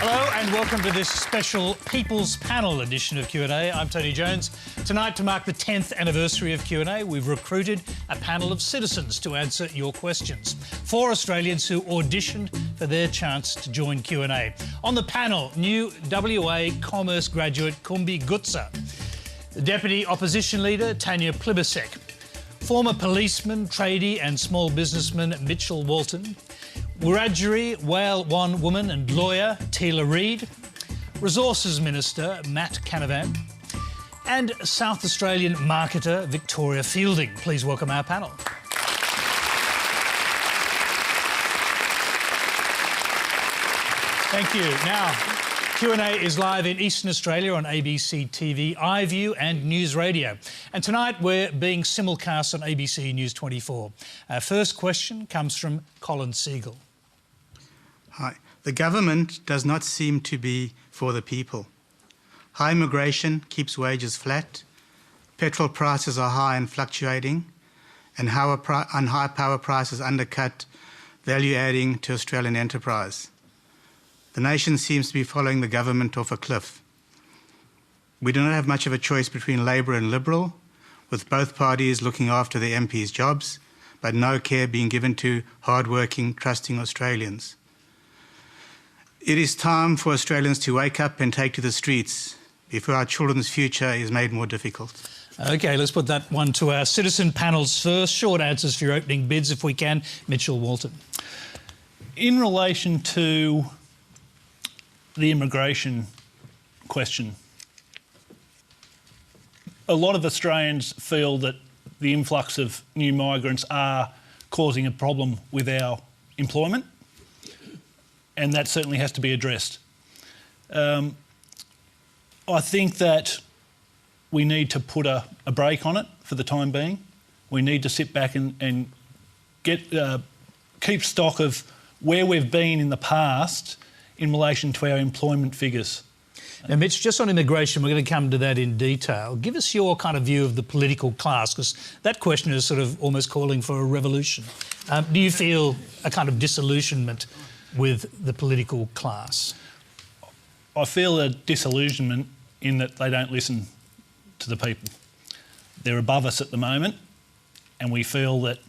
Hello and welcome to this special People's Panel edition of Q&A. I'm Tony Jones. Tonight, to mark the 10th anniversary of Q&A, we've recruited a panel of citizens to answer your questions. 4 Australians who auditioned for their chance to join Q&A. On the panel, new WA Commerce graduate Kumbi Gutsa, the Deputy Opposition Leader Tanya Plibersek, former policeman, tradie and small businessman Walton, Wiradjuri Whale One woman and lawyer Teela Reid, Resources Minister Canavan, and South Australian marketer Victoria Fielding. Please welcome our panel. Thank you. Now, Q&A is live in Eastern Australia on ABC TV, iView and News Radio. And tonight we're being simulcast on ABC News 24. Our first question comes from Colin Siegel. Hi. The government does not seem to be for the people. High immigration keeps wages flat, petrol prices are high and fluctuating, and high power prices undercut value adding to Australian enterprise. The nation seems to be following the government off a cliff. We do not have much of a choice between Labor and Liberal, with both parties looking after their MPs' jobs, but no care being given to hard-working, trusting Australians. It is time for Australians to wake up and take to the streets before our children's future is made more difficult. OK, let's put that one to our citizen panels first. Short answers for your opening bids, if we can. Walton. In relation to the immigration question, a lot of Australians feel that the influx of new migrants are causing a problem with our employment, and that certainly has to be addressed. I think that we need to put a break on it for the time being. We need to sit back and keep stock of where we've been in the past in relation to our employment figures. Now, Mitch, just on immigration, we're going to come to that in detail. Give us your kind of view of the political class, because that question is sort of almost calling for a revolution. Do you feel a kind of disillusionment with the political class? I feel a disillusionment in that they don't listen to the people. They're above us at the moment, and we feel that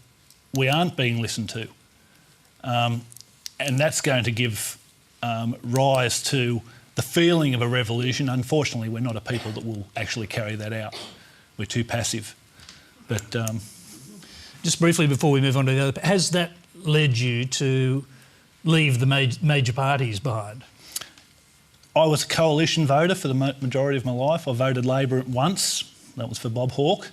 we aren't being listened to. And that's going to give rise to the feeling of a revolution. Unfortunately, we're not a people that will actually carry that out. We're too passive. But just briefly before we move on to the other, has that led you to leave the major parties behind? I was a coalition voter for the majority of my life. I voted Labor once. That was for Bob Hawke.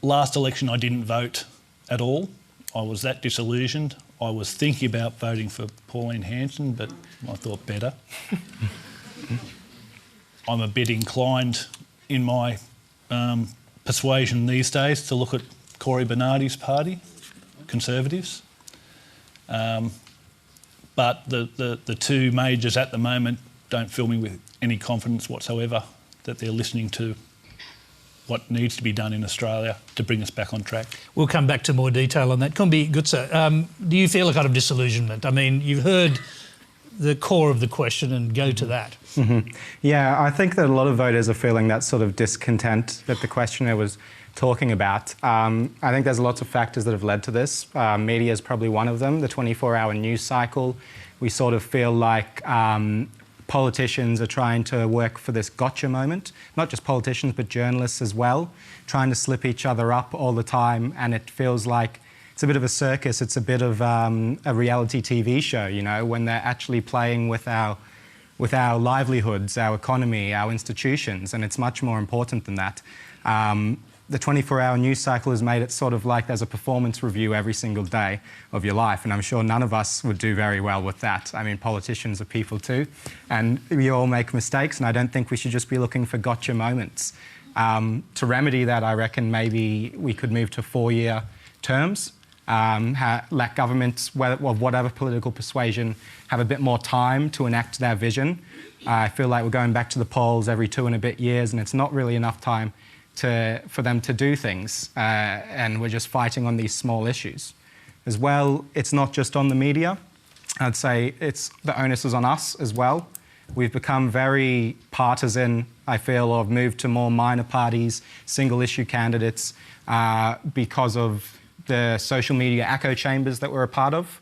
Last election I didn't vote at all. I was that disillusioned. I was thinking about voting for Pauline Hanson, but I thought better. I'm a bit inclined in my persuasion these days to look at Cory Bernardi's party, Conservatives. But the two majors at the moment don't fill me with any confidence whatsoever that they're listening to what needs to be done in Australia to bring us back on track. We'll come back to more detail on that. Kumbi Gutsa, do you feel a kind of disillusionment? I mean, you've heard the core of the question and go to that. Mm-hmm. Yeah, I think that a lot of voters are feeling that sort of discontent that the questioner was talking about. I think there's lots of factors that have led to this. Media is probably one of them, the 24-hour news cycle. We sort of feel like politicians are trying to work for this gotcha moment. Not just politicians, but journalists as well, trying to slip each other up all the time. And it feels like it's a bit of a circus. It's a bit of a reality TV show, you know, when they're actually playing with our livelihoods, our economy, our institutions, and it's much more important than that. The 24-hour news cycle has made it sort of like there's a performance review every single day of your life, and I'm sure none of us would do very well with that. I mean, politicians are people too, and we all make mistakes, and I don't think we should just be looking for gotcha moments. To remedy that, I reckon maybe we could move to 4-year terms, let governments, of whatever political persuasion, have a bit more time to enact their vision. I feel like we're going back to the polls every 2 and a bit years, and it's not really enough time for them to do things, and we're just fighting on these small issues. As well, it's not just on the media. I'd say the onus is on us as well. We've become very partisan, I feel, or moved to more minor parties, single-issue candidates, because of the social media echo chambers that we're a part of.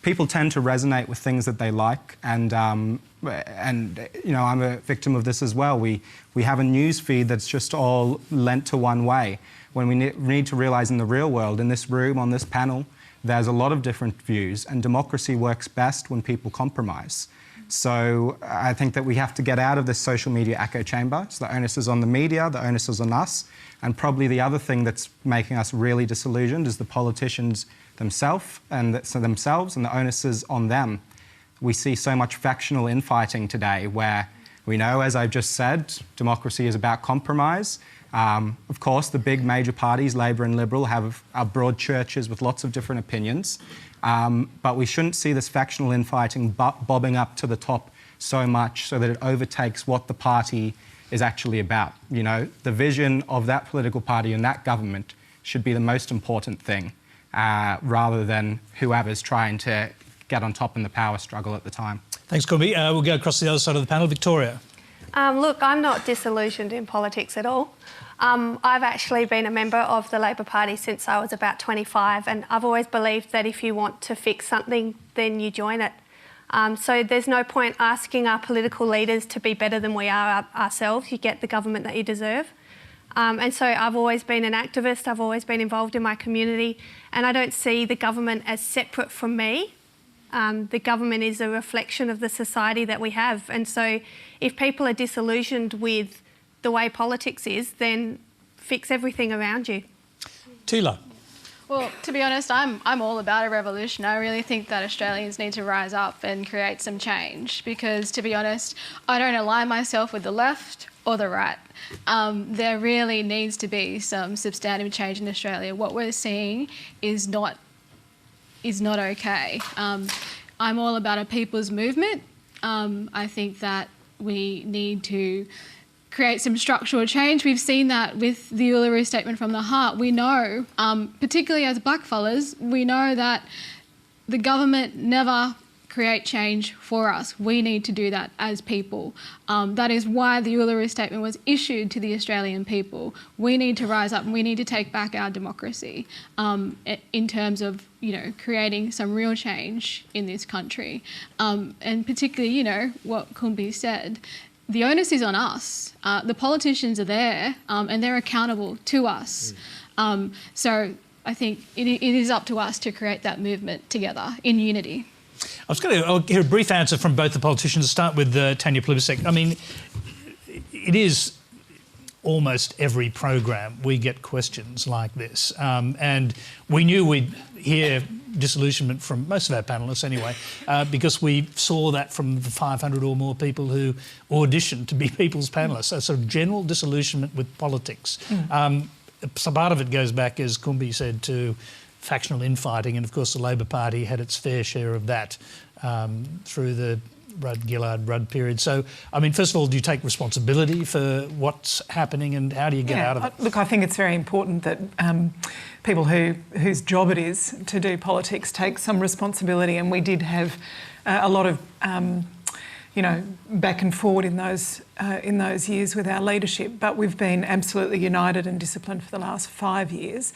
People tend to resonate with things that they like, and you know, I'm a victim of this as well. We have a news feed that's just all lent to one way, when we need to realise in the real world, in this room, on this panel, there's a lot of different views, and democracy works best when people compromise. So I think that we have to get out of this social media echo chamber. So the onus is on the media, the onus is on us, and probably the other thing that's making us really disillusioned is the politicians themselves, and the onus is on them. We see so much factional infighting today where we know, as I've just said, democracy is about compromise. Of course, the big major parties, Labor and Liberal, are broad churches with lots of different opinions. But we shouldn't see this factional infighting bobbing up to the top so much so that it overtakes what the party is actually about. You know, the vision of that political party and that government should be the most important thing, rather than whoever's trying to get on top in the power struggle at the time. Thanks, Kumbi. We'll go across the other side of the panel. Victoria. Look, I'm not disillusioned in politics at all. I've actually been a member of the Labor Party since I was about 25, and I've always believed that if you want to fix something, then you join it. So there's no point asking our political leaders to be better than we are ourselves. You get the government that you deserve. And so I've always been an activist, I've always been involved in my community, and I don't see the government as separate from me. The government is a reflection of the society that we have. And so if people are disillusioned with the way politics is, then fix everything around you. Teela. Well, to be honest, I'm all about a revolution. I really think that Australians need to rise up and create some change because, to be honest, I don't align myself with the left or the right. There really needs to be some substantive change in Australia. What we're seeing is not okay. I'm all about a people's movement. I think that we need to create some structural change. We've seen that with the Uluru Statement from the Heart. We know, particularly as blackfellas, we know that the government never create change for us. We need to do that as people. That is why the Uluru Statement was issued to the Australian people. We need to rise up and we need to take back our democracy in terms of, you know, creating some real change in this country. And particularly, you know, what Kumbi said, the onus is on us. The politicians are there and they're accountable to us. So I think it is up to us to create that movement together in unity. I'll hear a brief answer from both the politicians. To start with Tanya Plibersek. I mean, it is almost every program we get questions like this. And we knew we'd hear disillusionment from most of our panellists anyway, because we saw that from the 500 or more people who auditioned to be People's Panellists, a sort of general disillusionment with politics. So part of it goes back, as Kumbi said, to factional infighting, and of course the Labor Party had its fair share of that through the Rudd-Gillard-Rudd period. So, I mean, first of all, do you take responsibility for what's happening and how do you get out of it? Look, I think it's very important that people whose job it is to do politics take some responsibility, and we did have a lot of you know, back and forward in those years with our leadership, but we've been absolutely united and disciplined for the last 5 years.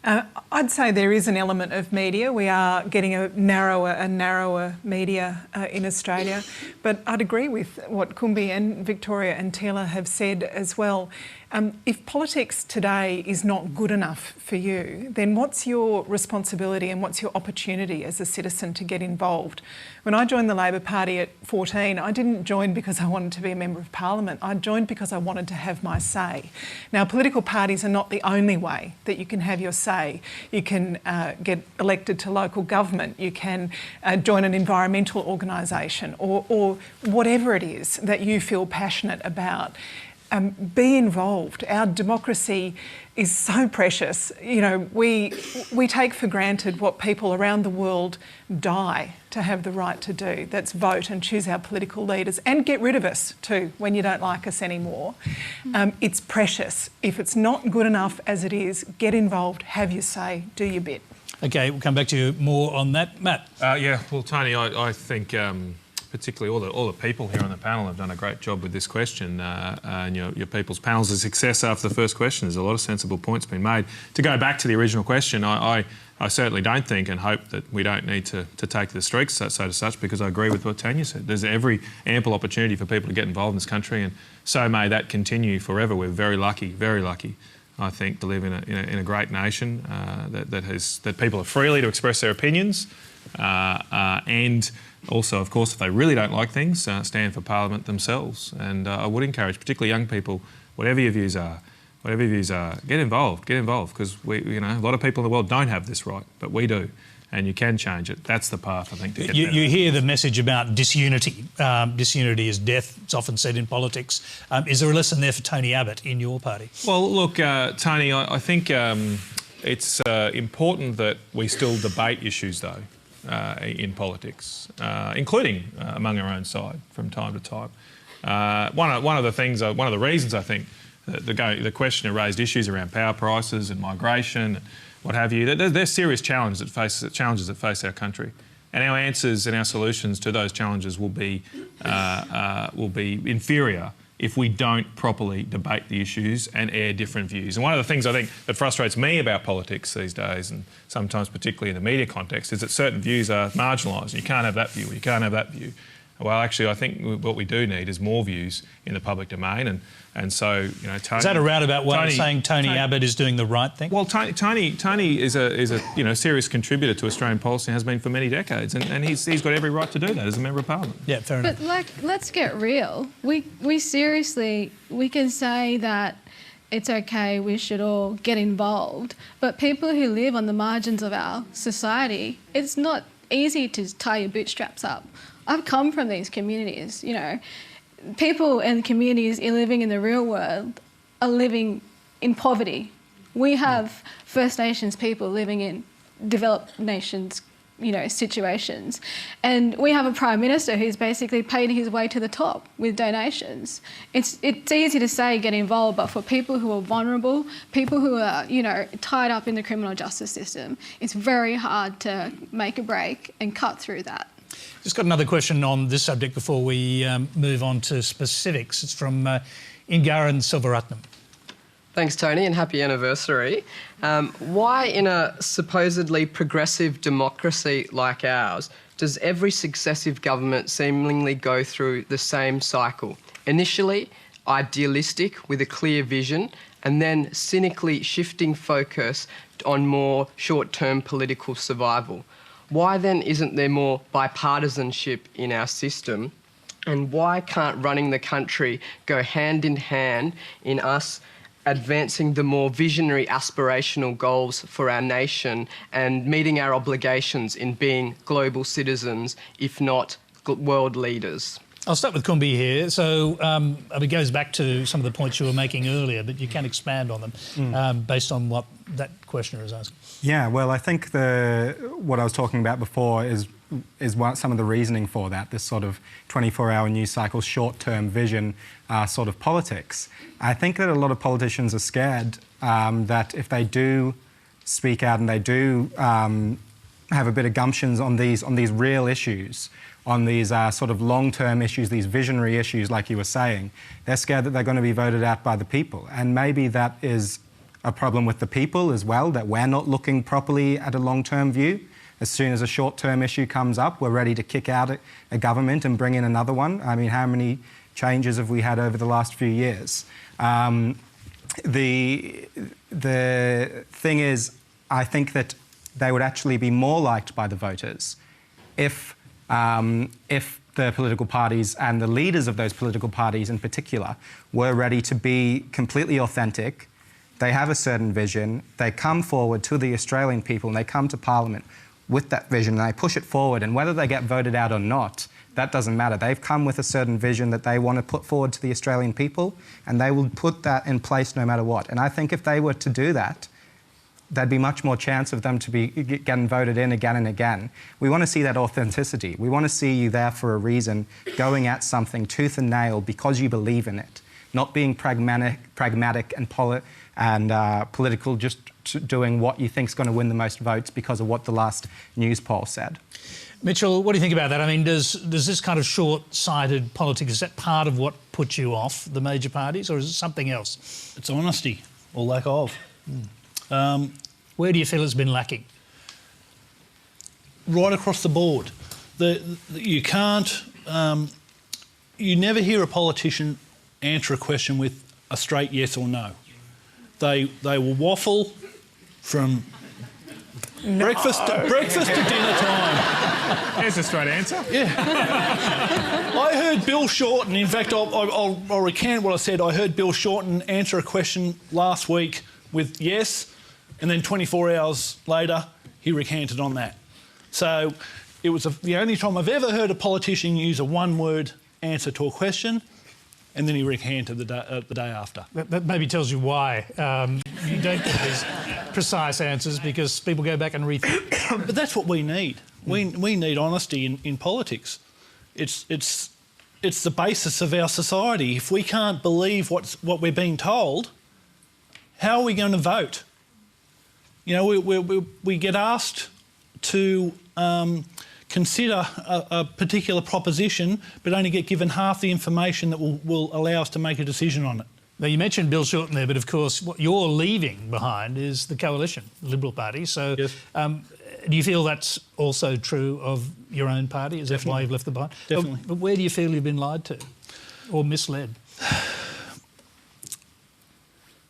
I'd say there is an element of media. We are getting a narrower media in Australia. But I'd agree with what Kumbi and Victoria and Teela have said as well. If politics today is not good enough for you, then what's your responsibility and what's your opportunity as a citizen to get involved? When I joined the Labor Party at 14, I didn't join because I wanted to be a Member of Parliament. I joined because I wanted to have my say. Now, political parties are not the only way that you can have your say. You can get elected to local government. You can join an environmental organisation or whatever it is that you feel passionate about. Be involved. Our democracy is so precious. You know, we take for granted what people around the world die to have the right to do. That's vote and choose our political leaders and get rid of us too when you don't like us anymore. It's precious. If it's not good enough as it is, get involved, have your say, do your bit. OK, we'll come back to you more on that. Matt? Yeah, well, Tony, I think particularly all the people here on the panel have done a great job with this question, and your people's panel's a success after the first question. There's a lot of sensible points been made. To go back to the original question, I certainly don't think and hope that we don't need to take the streets, so to such, because I agree with what Tanya said. There's every ample opportunity for people to get involved in this country, and so may that continue forever. We're very lucky, I think, to live in a great nation that people are freely to express their opinions, and also, of course, if they really don't like things, stand for Parliament themselves. And I would encourage, particularly young people, whatever your views are, get involved, because a lot of people in the world don't have this right, but we do, and you can change it. That's the path, I think, to get better. You hear the message about disunity. Disunity is death, it's often said in politics. Is there a lesson there for Tony Abbott in your party? Well, look, Tony, I think it's important that we still debate issues, though, in politics, including among our own side from time to time. One of the reasons I think the questioner raised issues around power prices and migration, and what have you. There's serious challenges that face our country, and our answers and our solutions to those challenges will be inferior if we don't properly debate the issues and air different views. And one of the things I think that frustrates me about politics these days, and sometimes particularly in the media context, is that certain views are marginalised. You can't have that view, or you can't have that view. Well, actually, I think what we do need is more views in the public domain, and so Tony, is that a roundabout way of saying Tony Abbott is doing the right thing? Well, Tony is a serious contributor to Australian policy and has been for many decades, and he's got every right to do that as a member of Parliament. Yeah, fair enough. But let's get real. We seriously can say that it's okay, we should all get involved, but people who live on the margins of our society, it's not easy to tie your bootstraps up. I've come from these communities, People and communities living in the real world are living in poverty. We have First Nations people living in developed nations, situations. And we have a Prime Minister who's basically paid his way to the top with donations. It's easy to say get involved, but for people who are vulnerable, people who are, tied up in the criminal justice system, it's very hard to make a break and cut through that. Just got another question on this subject before we move on to specifics. It's from Ingaran Silvaratnam. Thanks, Tony, and happy anniversary. Why, in a supposedly progressive democracy like ours, does every successive government seemingly go through the same cycle? Initially, idealistic with a clear vision, and then cynically shifting focus on more short-term political survival. Why then isn't there more bipartisanship in our system? And why can't running the country go hand in hand in us advancing the more visionary aspirational goals for our nation and meeting our obligations in being global citizens, if not world leaders? I'll start with Kumbi here. So it goes back to some of the points you were making earlier, but you can expand on them based on what that questioner is asking. Yeah, well, I think what I was talking about before is some of the reasoning for that, this sort of 24-hour news cycle, short-term vision sort of politics. I think that a lot of politicians are scared that if they do speak out and they do have a bit of gumptions on these real issues, on these sort of long-term issues, these visionary issues, like you were saying, they're scared that they're going to be voted out by the people. And maybe that is a problem with the people as well, that we're not looking properly at a long-term view. As soon as a short-term issue comes up, we're ready to kick out a government and bring in another one. I mean, how many changes have we had over the last few years? The thing is, I think that they would actually be more liked by the voters if the political parties and the leaders of those political parties in particular were ready to be completely authentic. They have a certain vision, they come forward to the Australian people and they come to Parliament with that vision and they push it forward, and whether they get voted out or not, that doesn't matter. They've come with a certain vision that they want to put forward to the Australian people, and they will put that in place no matter what. And I think if they were to do that, there'd be much more chance of them to be getting voted in again and again. We want to see that authenticity. We want to see you there for a reason, going at something tooth and nail because you believe in it, not being pragmatic and political, just doing what you think is going to win the most votes because of what the last news poll said. Mitchell, what do you think about that? I mean, does this kind of short-sighted politics, is that part of what puts you off the major parties, or is it something else? It's honesty, or lack of. Where do you feel it's been lacking? Right across the board. You can't... you never hear a politician answer a question with a straight yes or no. They will waffle from breakfast to dinner time. There's a straight answer. Yeah. I heard Bill Shorten, in fact, I'll recant what I said. I heard Bill Shorten answer a question last week with yes, and then 24 hours later, he recanted on that. So it was the only time I've ever heard a politician use a one-word answer to a question, and then he recanted the day after. That maybe tells you why you don't get these precise answers, because people go back and rethink. But that's what we need. We need honesty in politics. It's the basis of our society. If we can't believe what we're being told, how are we going to vote? You know, we get asked to consider a particular proposition, but only get given half the information that will allow us to make a decision on it. Now, you mentioned Bill Shorten there, but of course what you're leaving behind is the coalition, the Liberal Party. So yes. Do you feel that's also true of your own party? Is that why you've left the behind? Definitely. But where do you feel you've been lied to or misled?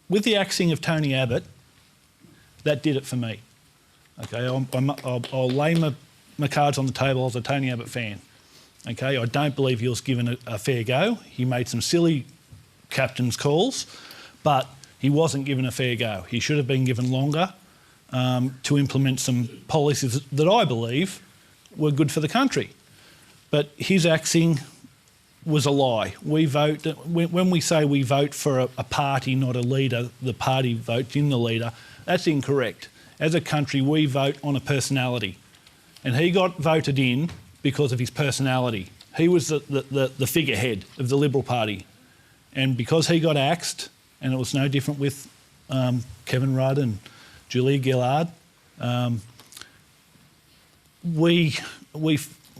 With the axing of Tony Abbott, that did it for me. Okay, I'll lay my cards on the table as a Tony Abbott fan. Okay, I don't believe he was given a fair go. He made some silly captain's calls, but he wasn't given a fair go. He should have been given longer to implement some policies that I believe were good for the country. But his axing was a lie. We vote, when we say we vote for a party, not a leader, the party votes in the leader, that's incorrect. As a country, we vote on a personality. And he got voted in because of his personality. He was the figurehead of the Liberal Party. And because he got axed, and it was no different with Kevin Rudd and Julia Gillard, we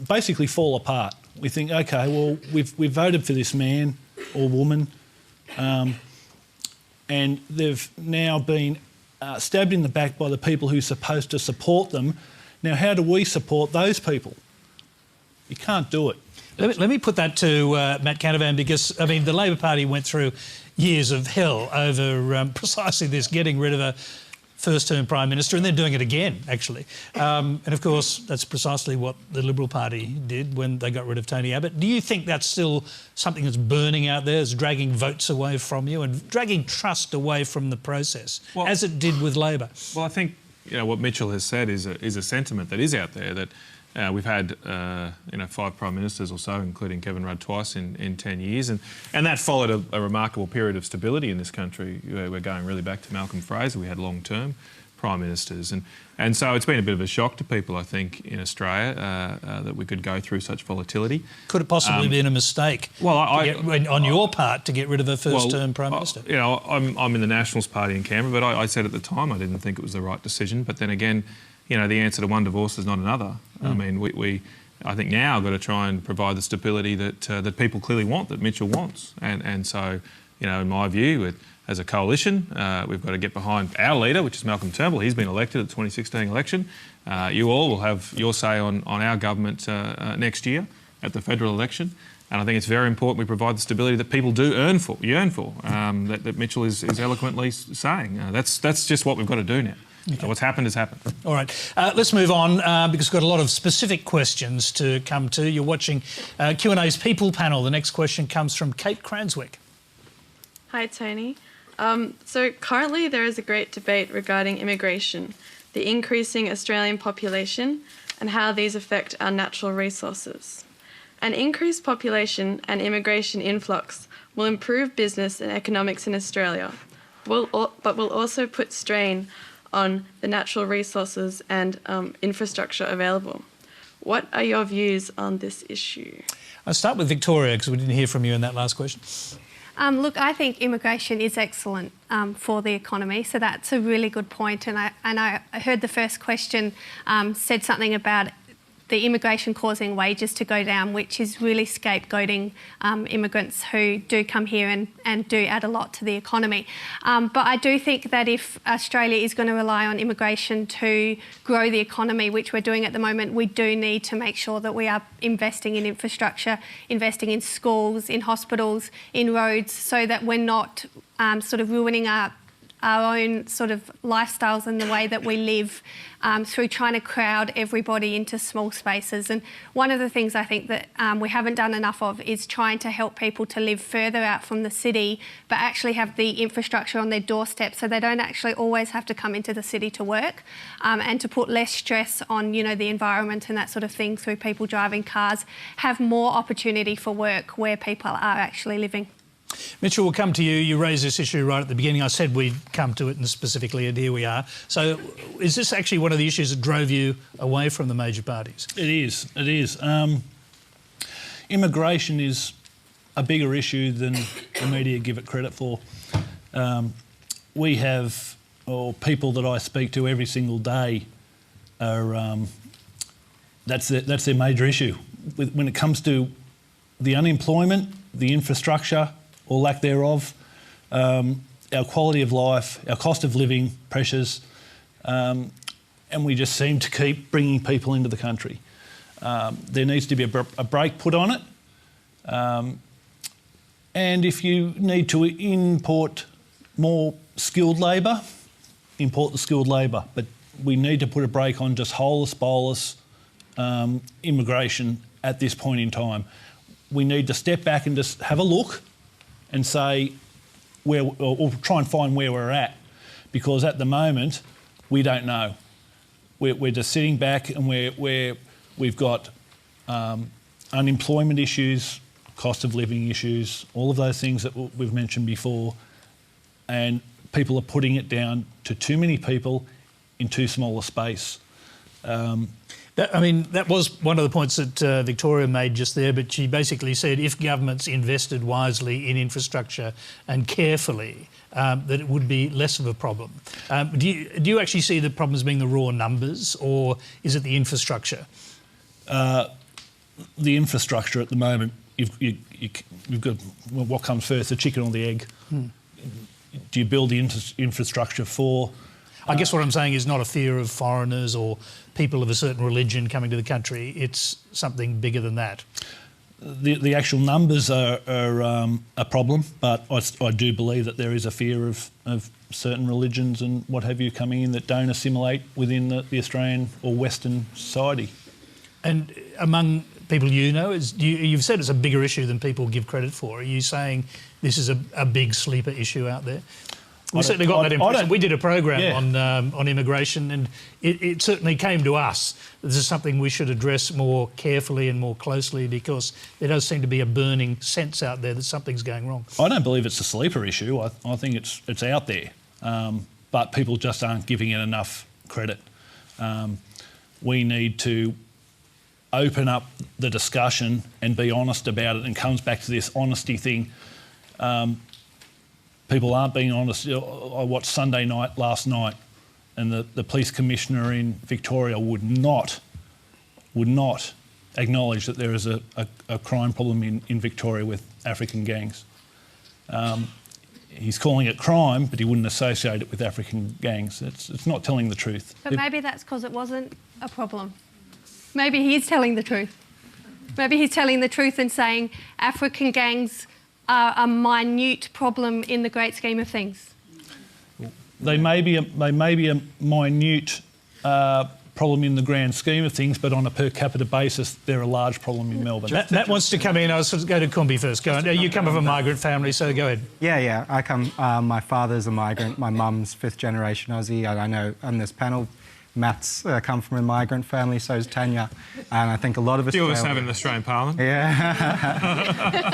basically fall apart. We think, okay, well, we've voted for this man or woman, and they've now been stabbed in the back by the people who are supposed to support them. Now, how do we support those people? You can't do it. Let me put that to Matt Canavan, because, I mean, the Labor Party went through years of hell over precisely this, getting rid of a first-term Prime Minister, and they're doing it again, actually. And, of course, that's precisely what the Liberal Party did when they got rid of Tony Abbott. Do you think that's still something that's burning out there, is dragging votes away from you and dragging trust away from the process, as it did with Labor? Well, I think, you know, what Mitchell has said is a sentiment that is out there, that we've had, 5 Prime Ministers or so, including Kevin Rudd twice in 10 years, and that followed a remarkable period of stability in this country. We're going really back to Malcolm Fraser. We had long-term Prime Ministers, and so it's been a bit of a shock to people, I think, in Australia that we could go through such volatility. Could it possibly been a mistake? Well, on your part, to get rid of a first-term Prime Minister? You know, I'm in the Nationals Party in Canberra, but I said at the time I didn't think it was the right decision. But then again, you know, the answer to one divorce is not another. I mean, I think now got to try and provide the stability that people clearly want, that Mitchell wants, and so, you know, in my view, as a coalition, we've got to get behind our leader, which is Malcolm Turnbull. He's been elected at the 2016 election. You all will have your say on our government next year at the federal election. And I think it's very important we provide the stability that people do yearn for, that Mitchell is eloquently saying. That's just what we've got to do now. Okay. So what's happened has happened. All right. Let's move on because we've got a lot of specific questions to come to. You're watching Q&A's People Panel. The next question comes from Kate Cranswick. Hi, Tony. So currently there is a great debate regarding immigration, the increasing Australian population and how these affect our natural resources. An increased population and immigration influx will improve business and economics in Australia, but will also put strain on the natural resources and infrastructure available. What are your views on this issue? I'll start with Victoria, because we didn't hear from you in that last question. Look, I think immigration is excellent for the economy, so that's a really good point. And I heard the first question said something about the immigration causing wages to go down, which is really scapegoating immigrants who do come here and do add a lot to the economy. But I do think that if Australia is going to rely on immigration to grow the economy, which we're doing at the moment, we do need to make sure that we are investing in infrastructure, investing in schools, in hospitals, in roads, so that we're not sort of ruining our own sort of lifestyles and the way that we live through trying to crowd everybody into small spaces. And one of the things I think that we haven't done enough of is trying to help people to live further out from the city, but actually have the infrastructure on their doorstep so they don't actually always have to come into the city to work, and to put less stress on, you know, the environment and that sort of thing through people driving cars, have more opportunity for work where people are actually living. Mitchell, we'll come to you. You raised this issue right at the beginning. I said we'd come to it and specifically, and here we are. So is this actually one of the issues that drove you away from the major parties? It is. It is. Immigration is a bigger issue than the media give it credit for. We have, or people that I speak to every single day, are that's their major issue. When it comes to the unemployment, the infrastructure, or lack thereof, our quality of life, our cost of living pressures, and we just seem to keep bringing people into the country. There needs to be a brake put on it, and if you need to import more skilled labour, import the skilled labour, but we need to put a brake on just holus bolus immigration at this point in time. We need to step back and just have a look and say where, or try and find where we're at, because at the moment we don't know. We're just sitting back and we've got unemployment issues, cost of living issues, all of those things that we've mentioned before, and people are putting it down to too many people in too small a space. That was one of the points that Victoria made just there, but she basically said if governments invested wisely in infrastructure and carefully, that it would be less of a problem. Do you actually see the problem as being the raw numbers, or is it the infrastructure? The infrastructure at the moment, you've got what comes first, the chicken or the egg? Do you build the infrastructure for... I guess what I'm saying is not a fear of foreigners or people of a certain religion coming to the country. It's something bigger than that. The actual numbers are a problem, but I do believe that there is a fear of certain religions and what have you coming in that don't assimilate within the Australian or Western society. And among people you know, you've said it's a bigger issue than people give credit for. Are you saying this is a big sleeper issue out there? We certainly got that impression. We did a program on immigration, and it certainly came to us that this is something we should address more carefully and more closely, because there does seem to be a burning sense out there that something's going wrong. I don't believe it's a sleeper issue. I think it's out there, but people just aren't giving it enough credit. We need to open up the discussion and be honest about it, and comes back to this honesty thing. People aren't being honest. I watched Sunday Night last night, and the police commissioner in Victoria would not acknowledge that there is a crime problem in Victoria with African gangs. He's calling it crime, but he wouldn't associate it with African gangs. It's not telling the truth. But maybe that's because it wasn't a problem. Maybe he's telling the truth. Maybe he's telling the truth and saying African gangs are a minute problem in the great scheme of things. They may be a minute problem in the grand scheme of things, but on a per capita basis, they're a large problem in Melbourne. Matt wants to come in. I was going to go to Kumbi first. Go on. You come from a migrant family, so go ahead. Yeah. I come. My father's a migrant. My mum's fifth generation Aussie. I know on this panel, Matt's come from a migrant family, so is Tanya, and I think a lot of us... You always have in the Australian Parliament. Yeah.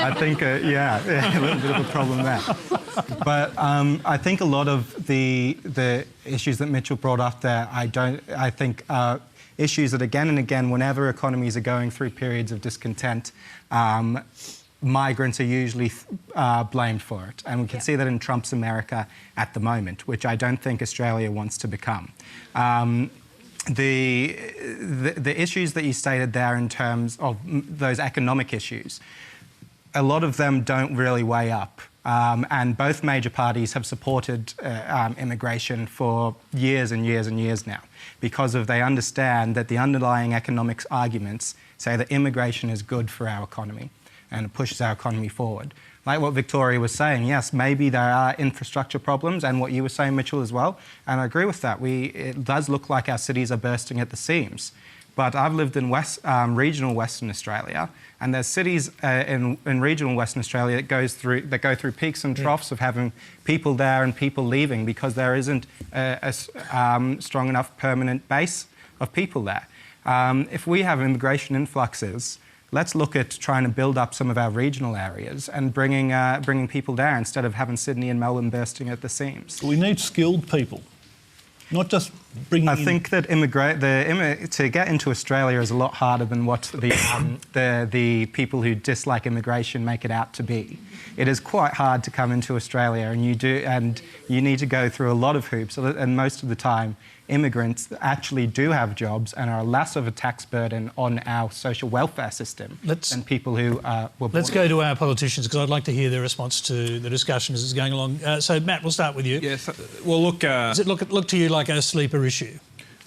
I think, a little bit of a problem there. But I think a lot of the issues that Mitchell brought up there, I think are issues that again and again, whenever economies are going through periods of discontent, migrants are usually blamed for it. And we can see that in Trump's America at the moment, which I don't think Australia wants to become. The issues that you stated there in terms of those economic issues, a lot of them don't really weigh up. And both major parties have supported immigration for years and years and years now because they understand that the underlying economics arguments say that immigration is good for our economy and it pushes our economy forward. Like what Victoria was saying, yes, maybe there are infrastructure problems, and what you were saying, Mitchell, as well, and I agree with that. It does look like our cities are bursting at the seams. But I've lived in regional Western Australia, and there's cities in regional Western Australia that go through peaks and troughs of having people there and people leaving because there isn't a strong enough permanent base of people there. If we have immigration influxes, let's look at trying to build up some of our regional areas and bringing people there instead of having Sydney and Melbourne bursting at the seams. We need skilled people, not just bringing I think that to get into Australia is a lot harder than what the people who dislike immigration make it out to be. It is quite hard to come into Australia, and you need to go through a lot of hoops, and most of the time immigrants actually do have jobs and are less of a tax burden on our social welfare system than people who were born. Let's go to our politicians, because I'd like to hear their response to the discussion as it's going along. So, Matt, we'll start with you. Yes. Well, look... Does it look to you like a sleeper issue?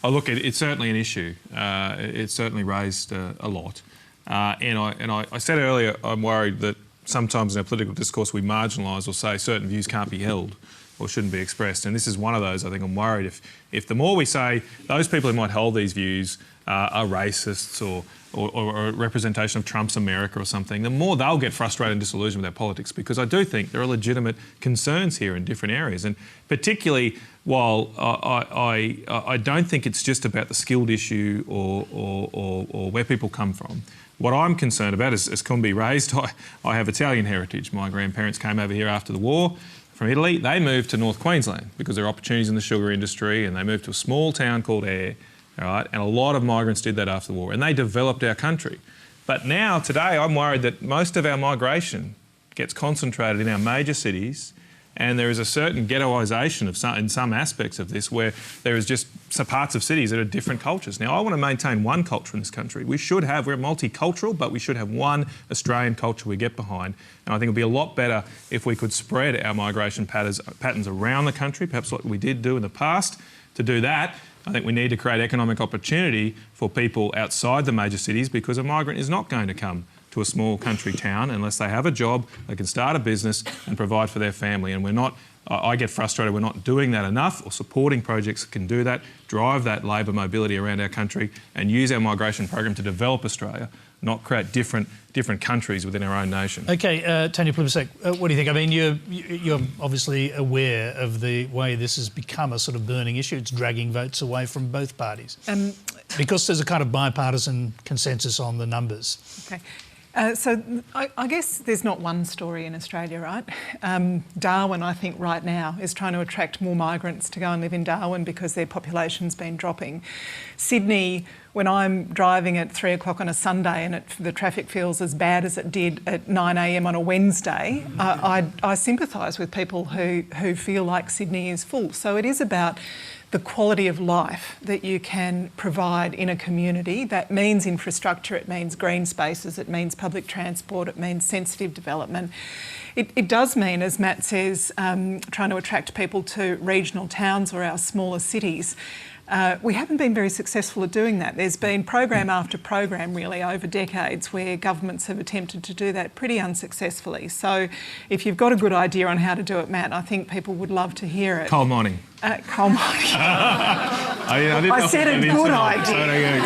Oh, look, it's certainly an issue. It's certainly raised a lot. And I said earlier, I'm worried that sometimes in our political discourse we marginalise or say certain views can't be held or shouldn't be expressed. And this is one of those. I think I'm worried if the more we say those people who might hold these views are racists or a representation of Trump's America or something, the more they'll get frustrated and disillusioned with our politics, because I do think there are legitimate concerns here in different areas. And particularly while I don't think it's just about the skilled issue or where people come from. What I'm concerned about is, as Kumbi raised, I have Italian heritage. My grandparents came over here after the war from Italy. They moved to North Queensland because there are opportunities in the sugar industry, and they moved to a small town called Ayr, all right? And a lot of migrants did that after the war, and they developed our country. But now, today, I'm worried that most of our migration gets concentrated in our major cities, and there is a certain ghettoisation in some aspects of this, where there is just some parts of cities that are different cultures. Now, I want to maintain one culture in this country. We're multicultural, but we should have one Australian culture we get behind. And I think it would be a lot better if we could spread our migration patterns around the country, perhaps what we did do in the past. To do that, I think we need to create economic opportunity for people outside the major cities, because a migrant is not going to come to a small country town unless they have a job, they can start a business and provide for their family. And we're not, I get frustrated, we're not doing that enough, or supporting projects that can do that, drive that labour mobility around our country, and use our migration program to develop Australia, not create different countries within our own nation. OK, Tanya Plibersek, what do you think? I mean, you're obviously aware of the way this has become a sort of burning issue. It's dragging votes away from both parties. Because there's a kind of bipartisan consensus on the numbers. OK. So I guess there's not one story in Australia, right? Darwin, I think, right now is trying to attract more migrants to go and live in Darwin because their population's been dropping. Sydney, when I'm driving at 3 o'clock on a Sunday and the traffic feels as bad as it did at 9 a.m. on a Wednesday, I sympathise with people who feel like Sydney is full. So it is about the quality of life that you can provide in a community. That means infrastructure, it means green spaces, it means public transport, it means sensitive development. It does mean, as Matt says, trying to attract people to regional towns or our smaller cities. We haven't been very successful at doing that. There's been program after program, really, over decades where governments have attempted to do that pretty unsuccessfully. So if you've got a good idea on how to do it, Matt, I think people would love to hear it. Coal mining. Coal mining. I said a good idea.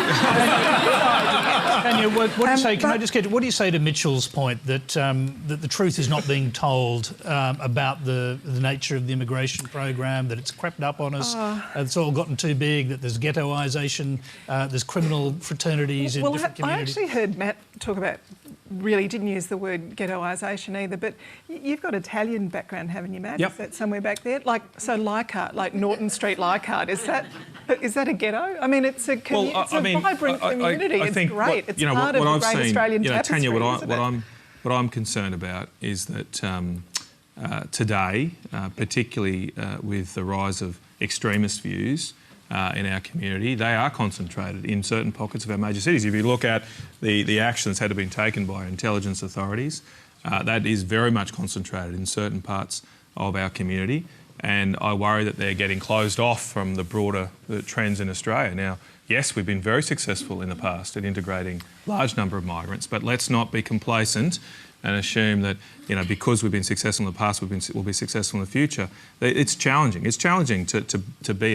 Tanya, what do you say? Can I just get? What do you say to Mitchell's point that that the truth is not being told about the nature of the immigration program? That it's crept up on us. It's all gotten too big. That there's ghettoisation. There's criminal fraternities in different communities. I actually heard Matt talk about. Really didn't use the word ghettoisation either, but you've got Italian background, haven't you, Matt? Yep. Is that somewhere back there? So Leichhardt, like Norton Street Leichhardt, is that a ghetto? I mean, it's a vibrant community. I think it's great. It's part of the great Australian tapestry, Tanya, what What I'm concerned about is that today, particularly with the rise of extremist views in our community, they are concentrated in certain pockets of our major cities. If you look at the actions that have been taken by intelligence authorities, that is very much concentrated in certain parts of our community, and I worry that they're getting closed off from the broader trends in Australia. Now, yes, we've been very successful in the past at integrating a large number of migrants, but let's not be complacent and assume that, you know, because we've been successful in the past, we'll be successful in the future. It's challenging. It's challenging to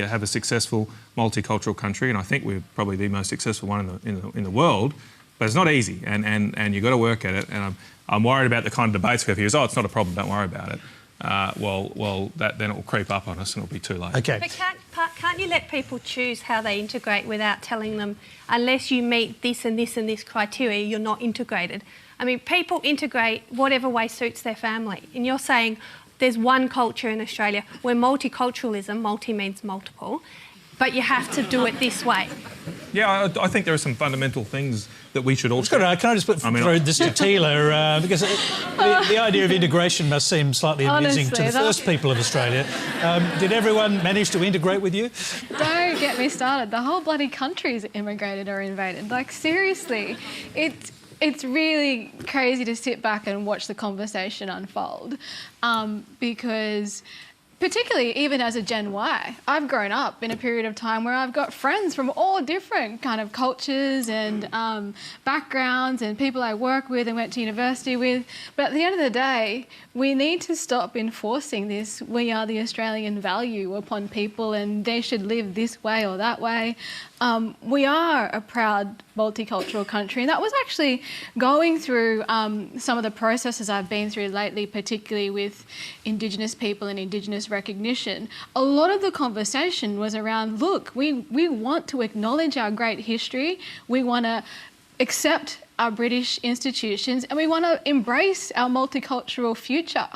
have a successful multicultural country, and I think we're probably the most successful one in the world. But it's not easy, and you've got to work at it. And I'm worried about the kind of debates we have here. Oh, it's not a problem. Don't worry about it. Then it will creep up on us, and it'll be too late. Okay. But can't you let people choose how they integrate without telling them, unless you meet this and this and this criteria, you're not integrated? I mean, people integrate whatever way suits their family. And you're saying there's one culture in Australia where multiculturalism, multi means multiple, but you have to do it this way. Yeah, I think there are some fundamental things that we should also... Can I just throw this to Teela? Because the idea of integration must seem slightly amusing to the first people of Australia. Did everyone manage to integrate with you? Don't get me started. The whole bloody country's immigrated or invaded. Like, seriously, it's really crazy to sit back and watch the conversation unfold, because... particularly even as a Gen Y, I've grown up in a period of time where I've got friends from all different kind of cultures and backgrounds and people I work with and went to university with. But at the end of the day, we need to stop enforcing this "we are the Australian" value upon people and they should live this way or that way. We are a proud multicultural country, and that was actually going through some of the processes I've been through lately, particularly with Indigenous people and Indigenous recognition. A lot of the conversation was around, look, we want to acknowledge our great history, we want to accept our British institutions, and we want to embrace our multicultural future.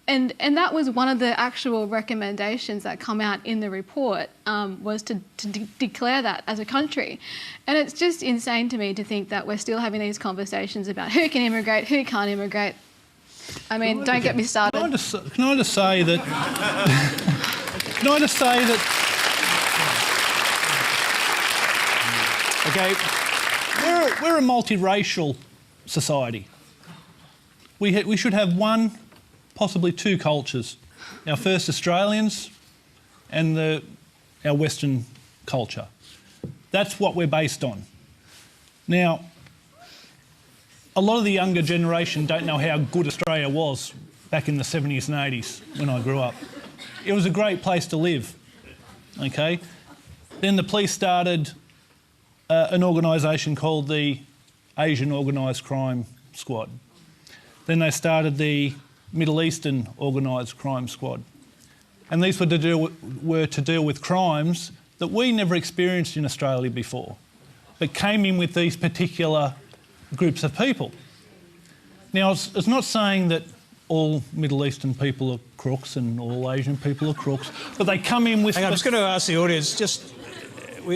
And that was one of the actual recommendations that come out in the report, was to declare that as a country. And it's just insane to me to think that we're still having these conversations about who can immigrate, who can't immigrate. I mean, don't get me started. Can I just say that... can I just say that... OK, we're a multiracial society. We should have one, possibly two cultures. Our first Australians and our Western culture. That's what we're based on. Now, a lot of the younger generation don't know how good Australia was back in the 70s and 80s when I grew up. It was a great place to live, OK? Then the police started an organisation called the Asian Organised Crime Squad. Then they started the Middle Eastern Organised Crime Squad. And these were to deal with crimes that we never experienced in Australia before, but came in with these particular groups of people. Now, it's not saying that all Middle Eastern people are crooks and all Asian people are crooks, but they come in with... Hang on, I'm just going to ask the audience,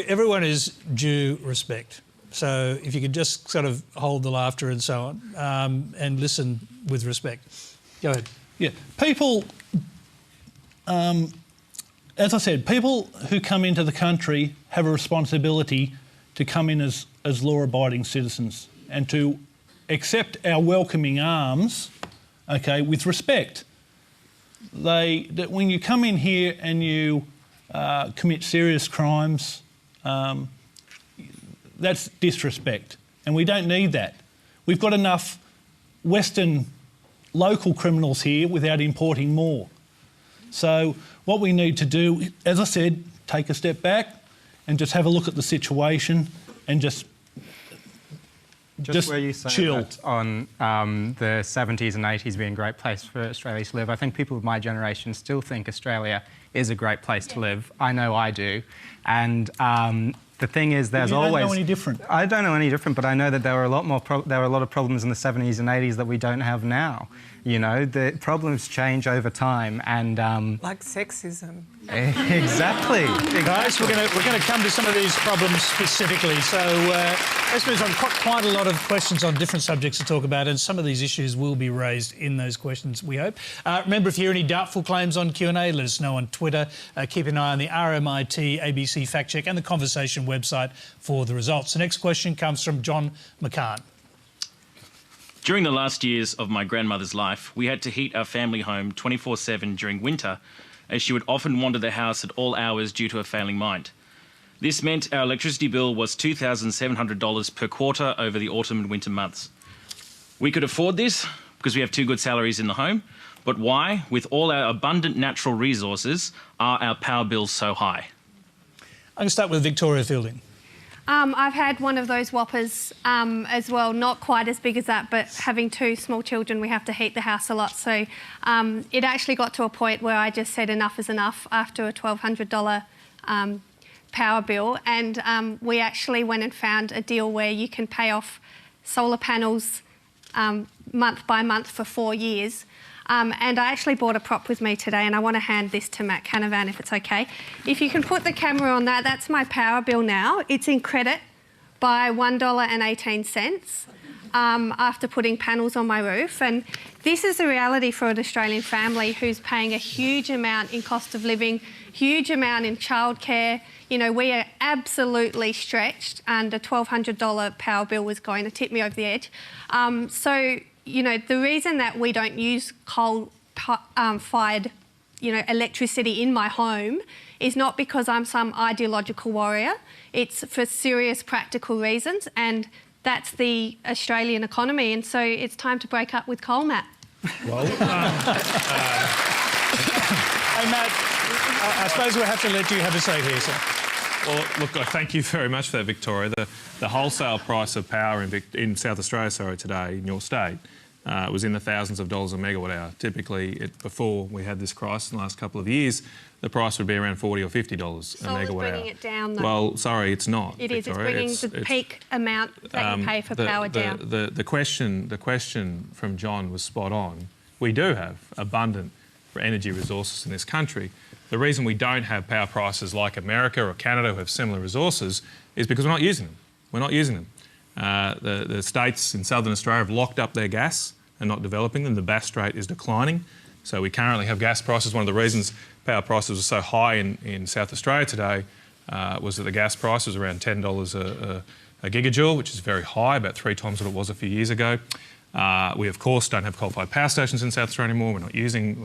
everyone is due respect. So if you could just sort of hold the laughter and so on, and listen with respect. Go ahead. Yeah, people... as I said, people who come into the country have a responsibility to come in as law-abiding citizens and to accept our welcoming arms, okay, with respect. That when you come in here and you commit serious crimes, that's disrespect, and we don't need that. We've got enough Western local criminals here without importing more. So what we need to do, as I said, take a step back and just have a look at the situation and just where you say chill. That on the 70s and 80s being a great place for Australia to live, I think people of my generation still think Australia is a great place to live. I know I do. And the thing is, there's always... You don't know any different. I don't know any different, but I know that there were a lot of problems in the 70s and 80s that we don't have now. You know, the problems change over time, and Like sexism. exactly. Guys, we're going to come to some of these problems specifically. So let's move on. Quite a lot of questions on different subjects to talk about, and some of these issues will be raised in those questions, we hope. Remember, if you hear any doubtful claims on Q&A, let us know on Twitter. Keep an eye on the RMIT ABC Fact Check and the Conversation website for the results. The next question comes from John McCann. During the last years of my grandmother's life, we had to heat our family home 24/7 during winter, as she would often wander the house at all hours due to a failing mind. This meant our electricity bill was $2,700 per quarter over the autumn and winter months. We could afford this because we have two good salaries in the home, but why, with all our abundant natural resources, are our power bills so high? I'm going to start with Victoria Fielding. I've had one of those whoppers as well, not quite as big as that, but having two small children, we have to heat the house a lot. So it actually got to a point where I just said enough is enough after a $1,200 power bill. And we actually went and found a deal where you can pay off solar panels month by month for 4 years. And I actually brought a prop with me today, and I want to hand this to Matt Canavan, if it's okay. If you can put the camera on that, that's my power bill now. It's in credit by $1.18 after putting panels on my roof. And this is the reality for an Australian family who's paying a huge amount in cost of living, huge amount in childcare. You know, we are absolutely stretched, and a $1,200 power bill was going to tip me over the edge. So, you know, the reason that we don't use coal-fired, electricity in my home is not because I'm some ideological warrior. It's for serious practical reasons, and that's the Australian economy. And so it's time to break up with coal, Matt. Well, hey, Matt, I suppose we'll have to let you have a say here, sir. Well, look, thank you very much for that, Victoria. The wholesale price of power in South Australia, today, in your state, was in the thousands of dollars a megawatt hour. Typically, before we had this crisis in the last couple of years, the price would be around $40 or $50 a megawatt hour. Bringing it down, though. Well, sorry, it's not. It is. Victoria. It's bringing the peak amount that you pay for power down. The question from John was spot on. We do have abundant energy resources in this country. The reason we don't have power prices like America or Canada, who have similar resources, is because we're not using them. We're not using them. The states in southern Australia have locked up their gas and not developing them. The Bass Strait is declining. So we currently have gas prices. One of the reasons power prices are so high in South Australia today was that the gas price was around $10 a gigajoule, which is very high, about 3 times what it was a few years ago. We, of course, don't have coal-fired power stations in South Australia anymore. We're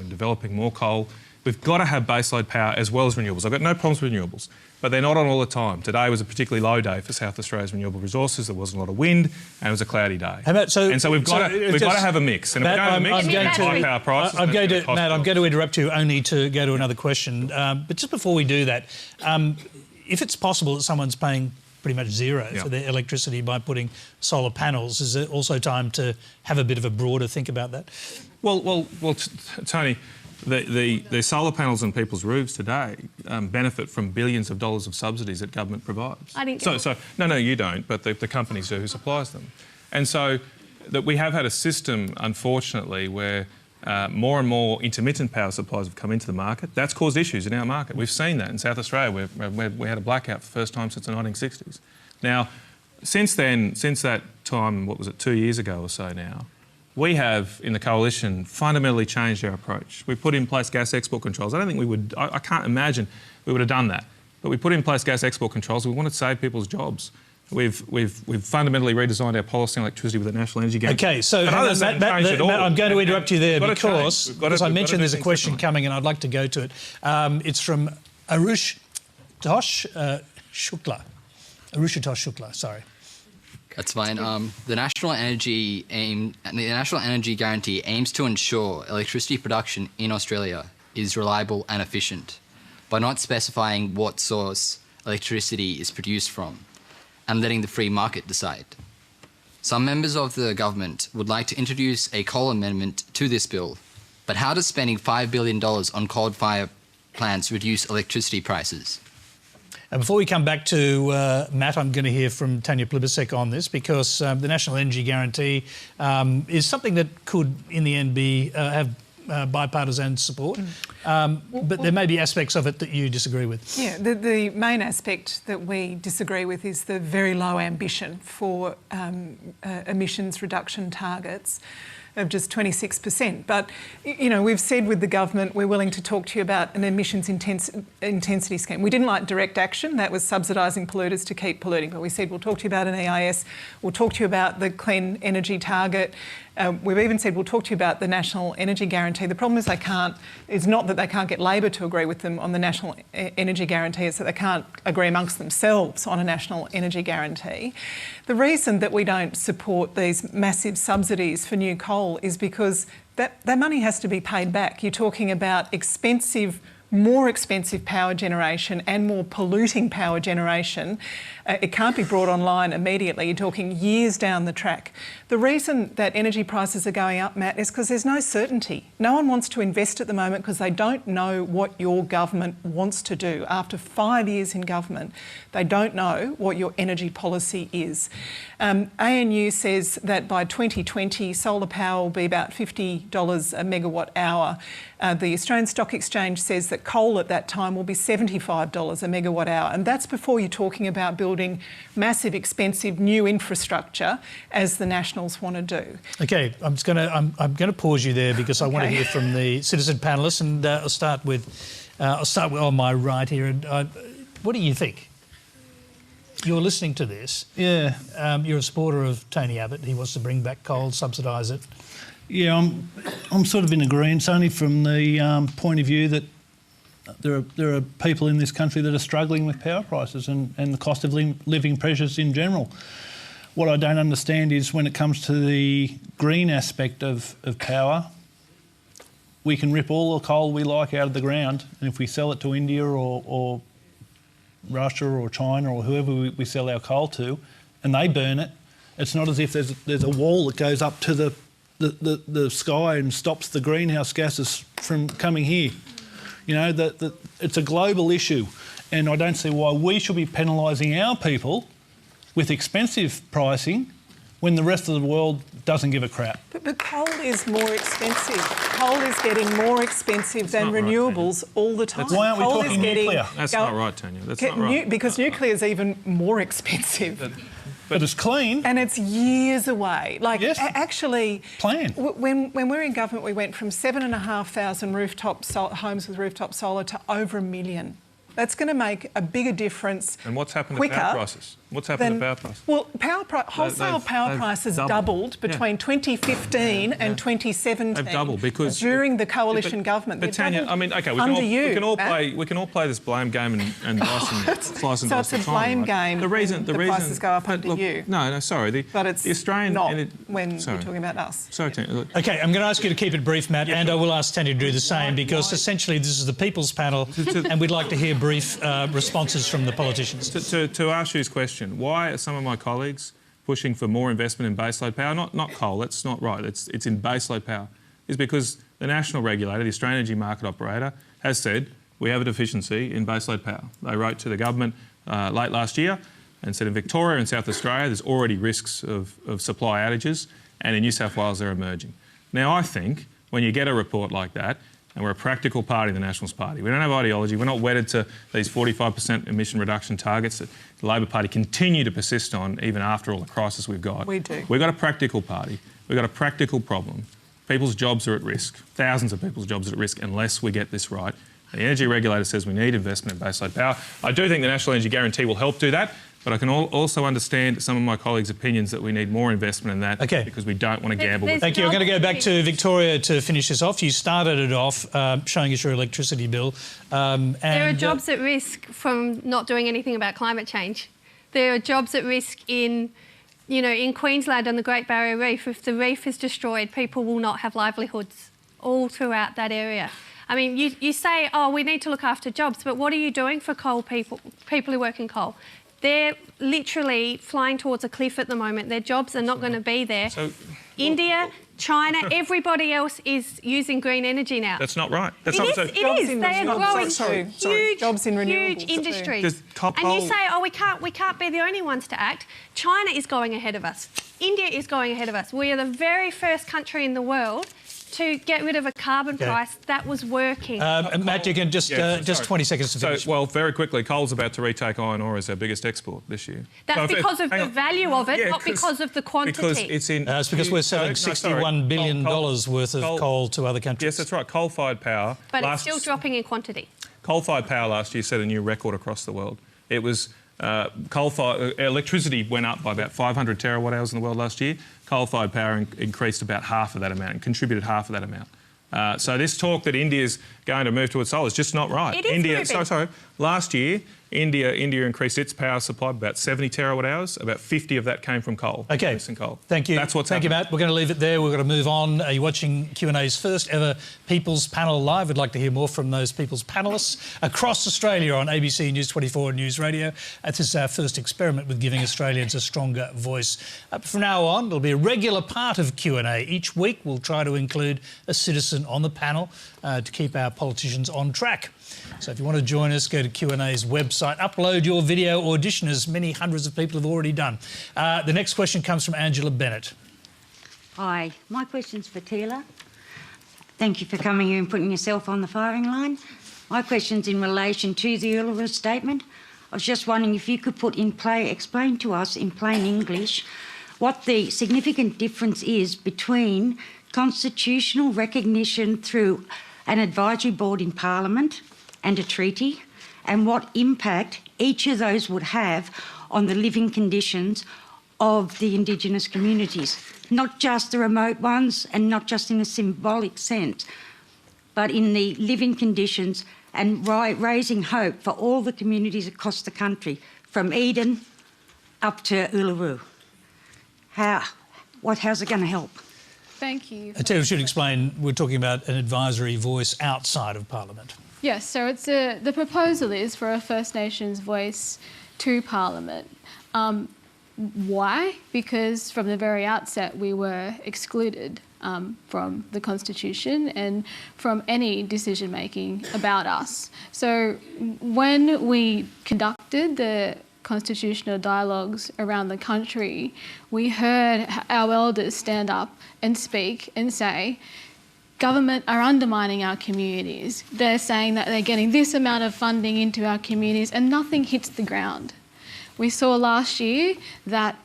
developing more coal. We've got to have baseload power as well as renewables. I've got no problems with renewables, but they're not on all the time. Today was a particularly low day for South Australia's renewable resources. There wasn't a lot of wind, and it was a cloudy day. Hey, Matt, so we've got to have a mix. And Matt, if we don't have a mix, we're going to high power prices. Matt, I'm going to interrupt you only to go to another question. But just before we do that, if it's possible that someone's paying pretty much zero for their electricity by putting solar panels, is it also time to have a bit of a broader think about that? Well, Tony, the solar panels on people's roofs today benefit from billions of dollars of subsidies that government provides. I didn't get No, you don't, but the companies do who supplies them. And so that we have had a system, unfortunately, where more and more intermittent power supplies have come into the market. That's caused issues in our market. We've seen that in South Australia, where we had a blackout for the first time since the 1960s. Now, since that time, 2 years ago or so now, we have, in the Coalition, fundamentally changed our approach. We put in place gas export controls. I don't think I can't imagine we would have done that. But we put in place gas export controls. We want to save people's jobs. We've fundamentally redesigned our policy on electricity with the National Energy Guarantee. Okay, so Matt, I'm going to interrupt you there because I mentioned there's a question coming and I'd like to go to it. It's from Arushutosh Shukla, sorry. That's fine. The National Energy Guarantee aims to ensure electricity production in Australia is reliable and efficient by not specifying what source electricity is produced from and letting the free market decide. Some members of the government would like to introduce a coal amendment to this bill, but how does spending $5 billion on coal-fired plants reduce electricity prices? And before we come back to Matt, I'm going to hear from Tanya Plibersek on this, because the National Energy Guarantee is something that could, in the end, have bipartisan support. But there may be aspects of it that you disagree with. Yeah, the main aspect that we disagree with is the very low ambition for emissions reduction targets of just 26%. But, you know, we've said with the government we're willing to talk to you about an emissions intensity scheme. We didn't like direct action, that was subsidising polluters to keep polluting, but we said we'll talk to you about an EIS, we'll talk to you about the clean energy target. We've even said we'll talk to you about the National Energy Guarantee. The problem is it's not that they can't get Labor to agree with them on the National Energy Guarantee, it's that they can't agree amongst themselves on a National Energy Guarantee. The reason that we don't support these massive subsidies for new coal is because that money has to be paid back. You're talking about more expensive power generation and more polluting power generation. It can't be brought online immediately. You're talking years down the track. The reason that energy prices are going up, Matt, is because there's no certainty. No one wants to invest at the moment because they don't know what your government wants to do. After 5 years in government, they don't know what your energy policy is. ANU says that by 2020, solar power will be about $50 a megawatt hour. The Australian Stock Exchange says that coal at that time will be $75 a megawatt hour. And that's before you're talking about building massive, expensive new infrastructure, as the Nationals want to do. Okay, I'm going to pause you there because I want to hear from the citizen panellists, and I'll start with on my right here. And what do you think? You're listening to this. Yeah. You're a supporter of Tony Abbott. He wants to bring back coal, subsidise it. Yeah, I'm sort of in agreement, only from the point of view that there are people in this country that are struggling with power prices and the cost of living pressures in general. What I don't understand is when it comes to the green aspect of power, we can rip all the coal we like out of the ground, and if we sell it to India or Russia or China or whoever we sell our coal to, and they burn it, it's not as if there's a wall that goes up to the sky and stops the greenhouse gases from coming here. You know, it's a global issue, and I don't see why we should be penalising our people with expensive pricing when the rest of the world doesn't give a crap. But coal is more expensive. Coal is getting more expensive than renewables all the time. Why aren't we talking nuclear? That's not right, Tanya. That's not right. Because nuclear is even more expensive. But it's clean. And it's years away. Like, yes. Actually, plan. When we were in government, we went from 7,500 homes with rooftop solar to over 1 million. That's going to make a bigger difference. And what's happened to power prices? What's happened to power prices? Well, wholesale power prices doubled between 2015 and 2017. They've doubled because during the coalition government. But Tanya, I mean, okay, we can all play this blame game and slice and dice. So it's a blame game. The reason prices go up under you. No, sorry. But it's the Australian not when you're talking about us. Sorry, Tanya. Okay, I'm going to ask you to keep it brief, Matt, and I will ask Tanya to do the same because essentially this is the People's Panel, and we'd like to hear brief responses from the politicians. To Ashu's question, why are some of my colleagues pushing for more investment in baseload power? Not coal, that's not right. It's in baseload power. Is because the national regulator, the Australian Energy Market Operator, has said we have a deficiency in baseload power. They wrote to the government late last year and said in Victoria and South Australia there's already risks of supply outages, and in New South Wales they're emerging. Now I think when you get a report like that, and we're a practical party, the Nationals Party. We don't have ideology. We're not wedded to these 45% emission reduction targets that the Labor Party continue to persist on even after all the crisis we've got. We do. We've got a practical party. We've got a practical problem. People's jobs are at risk. Thousands of people's jobs are at risk unless we get this right. And the energy regulator says we need investment in baseload power. I do think the National Energy Guarantee will help do that. But I can also understand some of my colleagues' opinions that we need more investment in that because we don't want to gamble with it. Thank you. I'm going to go back to Victoria to finish this off. You started it off showing us your electricity bill. There are jobs at risk from not doing anything about climate change. There are jobs at risk in Queensland and the Great Barrier Reef. If the reef is destroyed, people will not have livelihoods all throughout that area. I mean, you say, oh, we need to look after jobs, but what are you doing for coal people who work in coal? They're literally flying towards a cliff at the moment. Their jobs are not going to be there. India, China, everybody else is using green energy now. That's not right. That's It not is. so. It is. They are growing huge, jobs in renewables huge industries. Does And you say, oh, we can't be the only ones to act. China is going ahead of us. India is going ahead of us. We are the very first country in the world to get rid of a carbon price that was working. Matt, you can just 20 seconds to finish. Well, very quickly, coal's about to retake iron ore as our biggest export this year. That's because of the value of it, not because of the quantity. Because it's in... it's because we're selling $61 billion worth of coal to other countries. Yes, that's right. Coal-fired power... But it's still dropping in quantity. Coal-fired power last year set a new record across the world. It was... coal-fired electricity went up by about 500 terawatt hours in the world last year. Coal-fired power increased about half of that amount and contributed half of that amount. So this talk that India's going to move towards solar is just not right. It is moving. Sorry. Last year, India increased its power supply by about 70 terawatt hours. About 50 of that came from coal. Okay. Coal. Thank you. That's what's Thank you, happening. Matt. We're going to leave it there. We're going to move on. You're watching Q&A's first ever People's Panel Live. I'd like to hear more from those People's panellists across Australia on ABC News 24 and News Radio. This is our first experiment with giving Australians a stronger voice. From now on, it'll be a regular part of Q&A. Each week, we'll try to include a citizen on the panel to keep our politicians on track. So if you want to join us, go to Q&A's website, upload your video audition, as many hundreds of people have already done. The next question comes from Angela Bennett. Hi, my question's for Teela. Thank you for coming here and putting yourself on the firing line. My question's in relation to the Uluru Statement. I was just wondering if you could explain to us in plain English what the significant difference is between constitutional recognition through an advisory board in Parliament and a treaty, and what impact each of those would have on the living conditions of the Indigenous communities, not just the remote ones and not just in a symbolic sense, but in the living conditions and raising hope for all the communities across the country, from Eden up to Uluru. How's it going to help? Thank you. Teela should explain, we're talking about an advisory voice outside of Parliament. Yes, so it's the proposal is for a First Nations voice to Parliament. Why? Because from the very outset we were excluded from the Constitution and from any decision making about us. So when we conducted the constitutional dialogues around the country, we heard our elders stand up and speak and say, government are undermining our communities. They're saying that they're getting this amount of funding into our communities and nothing hits the ground. We saw last year that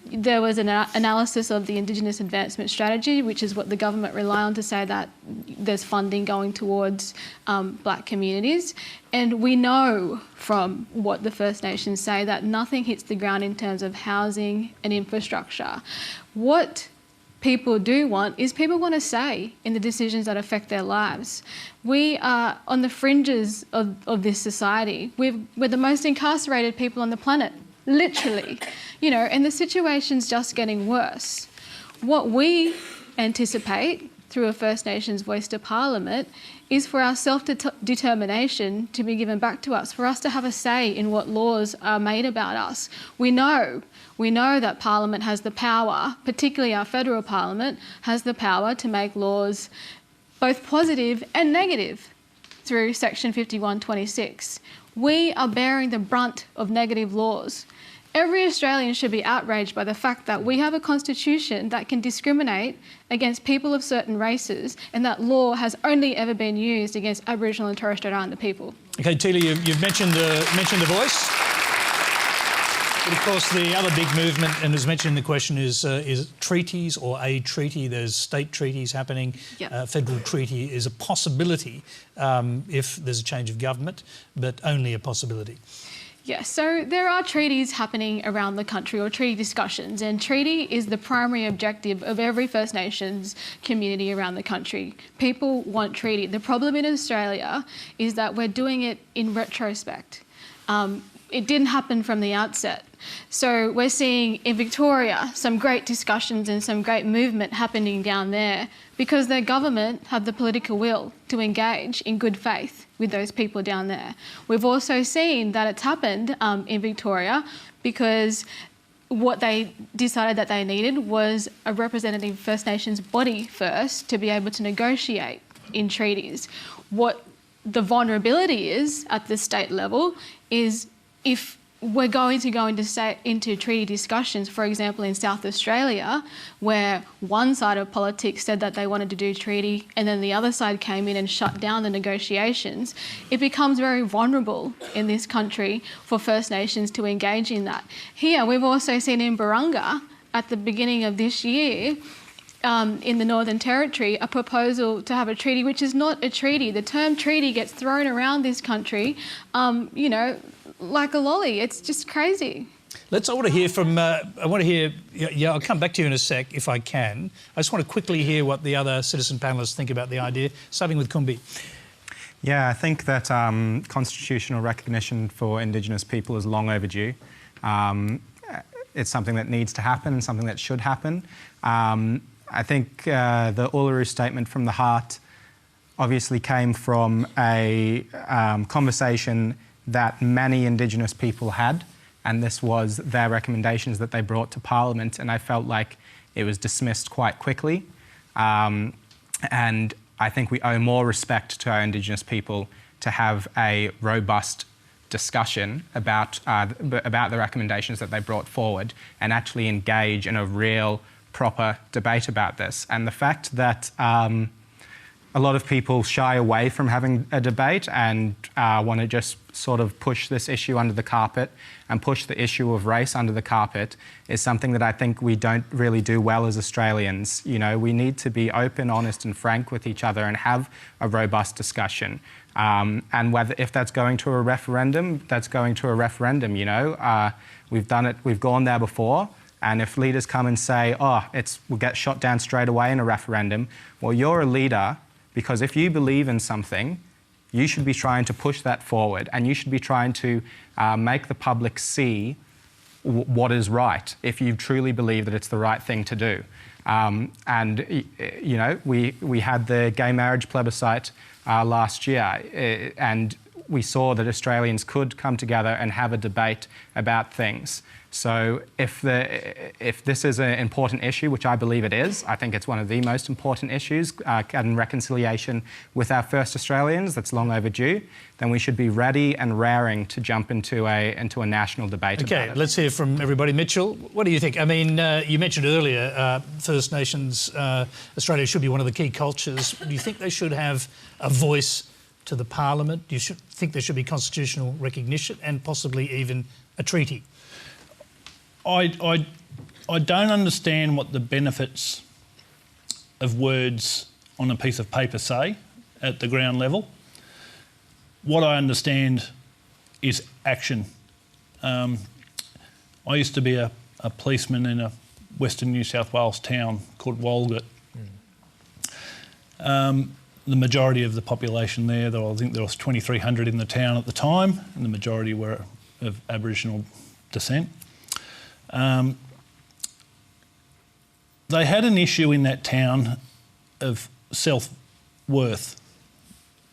there was an analysis of the Indigenous Advancement Strategy, which is what the government rely on to say that there's funding going towards black communities. And we know from what the First Nations say that nothing hits the ground in terms of housing and infrastructure. What people do want is people want to say in the decisions that affect their lives. We are on the fringes of this society. We're the most incarcerated people on the planet, literally, and the situation's just getting worse. What we anticipate through a First Nations voice to Parliament is for our self-determination to be given back to us, for us to have a say in what laws are made about us. We know that Parliament has the power, particularly our federal Parliament, has the power to make laws both positive and negative through Section 5126. We are bearing the brunt of negative laws. Every Australian should be outraged by the fact that we have a constitution that can discriminate against people of certain races, and that law has only ever been used against Aboriginal and Torres Strait Islander people. Okay, Teela, you've mentioned the voice. But of course, the other big movement, and as mentioned in the question, is treaties or a treaty. There's state treaties happening. Yep. Federal treaty is a possibility if there's a change of government, but only a possibility. Yes, so there are treaties happening around the country, or treaty discussions, and treaty is the primary objective of every First Nations community around the country. People want treaty. The problem in Australia is that we're doing it in retrospect. it didn't happen from the outset. So we're seeing in Victoria some great discussions and some great movement happening down there because their government had the political will to engage in good faith with those people down there. We've also seen that it's happened in Victoria because what they decided that they needed was a representative First Nations body first to be able to negotiate in treaties. What the vulnerability is at the state level is if we're going to go into treaty discussions, for example, in South Australia, where one side of politics said that they wanted to do treaty and then the other side came in and shut down the negotiations, it becomes very vulnerable in this country for First Nations to engage in that. Here, we've also seen in Barunga at the beginning of this year, in the Northern Territory, a proposal to have a treaty which is not a treaty. The term treaty gets thrown around this country, you know, like a lolly. It's just crazy. I want to hear from, I'll come back to you in a sec if I can. I just want to quickly hear what the other citizen panellists think about the idea, starting with Kumbi. Yeah, I think that constitutional recognition for Indigenous people is long overdue. It's something that needs to happen and something that should happen. I think the Uluru Statement from the Heart obviously came from a conversation that many Indigenous people had, and this was their recommendations that they brought to Parliament, and I felt like it was dismissed quite quickly. And I think we owe more respect to our Indigenous people to have a robust discussion about the recommendations that they brought forward and actually engage in a real, proper debate about this. And the fact that a lot of people shy away from having a debate and want to just sort of push this issue under the carpet and push the issue of race under the carpet is something that I think we don't really do well as Australians. You know, we need to be open, honest and frank with each other and have a robust discussion. And if that's going to a referendum, that's going to a referendum, you know. We've done it, we've gone there before. And if leaders come and say, oh, we'll get shot down straight away in a referendum, well, you're a leader because if you believe in something, you should be trying to push that forward and you should be trying to make the public see what is right if you truly believe that it's the right thing to do. And, you know, we had the gay marriage plebiscite last year and we saw that Australians could come together and have a debate about things. So if this is an important issue, which I believe it is, I think it's one of the most important issues, and reconciliation with our first Australians that's long overdue, then we should be ready and raring to jump into a national debate about it. Okay, let's hear from everybody. Mitchell, what do you think? I mean, you mentioned earlier First Nations, Australia should be one of the key cultures. Do you think they should have a voice to the Parliament? Do you think there should be constitutional recognition and possibly even a treaty? I don't understand what the benefits of words on a piece of paper say at the ground level. What I understand is action. I used to be a policeman in a Western New South Wales town called Walton. The majority of the population there, I think there was 2,300 in the town at the time, and the majority were of Aboriginal descent. They had an issue in that town of self-worth.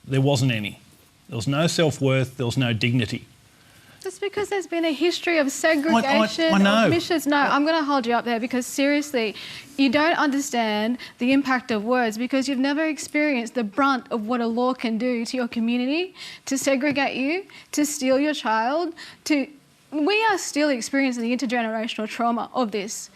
There wasn't any. There was no self-worth, there was no dignity. That's because there's been a history of segregation, I know. of missions. No, I'm going to hold you up there because seriously, you don't understand the impact of words because you've never experienced the brunt of what a law can do to your community, to segregate you, to steal your child, We are still experiencing the intergenerational trauma of this.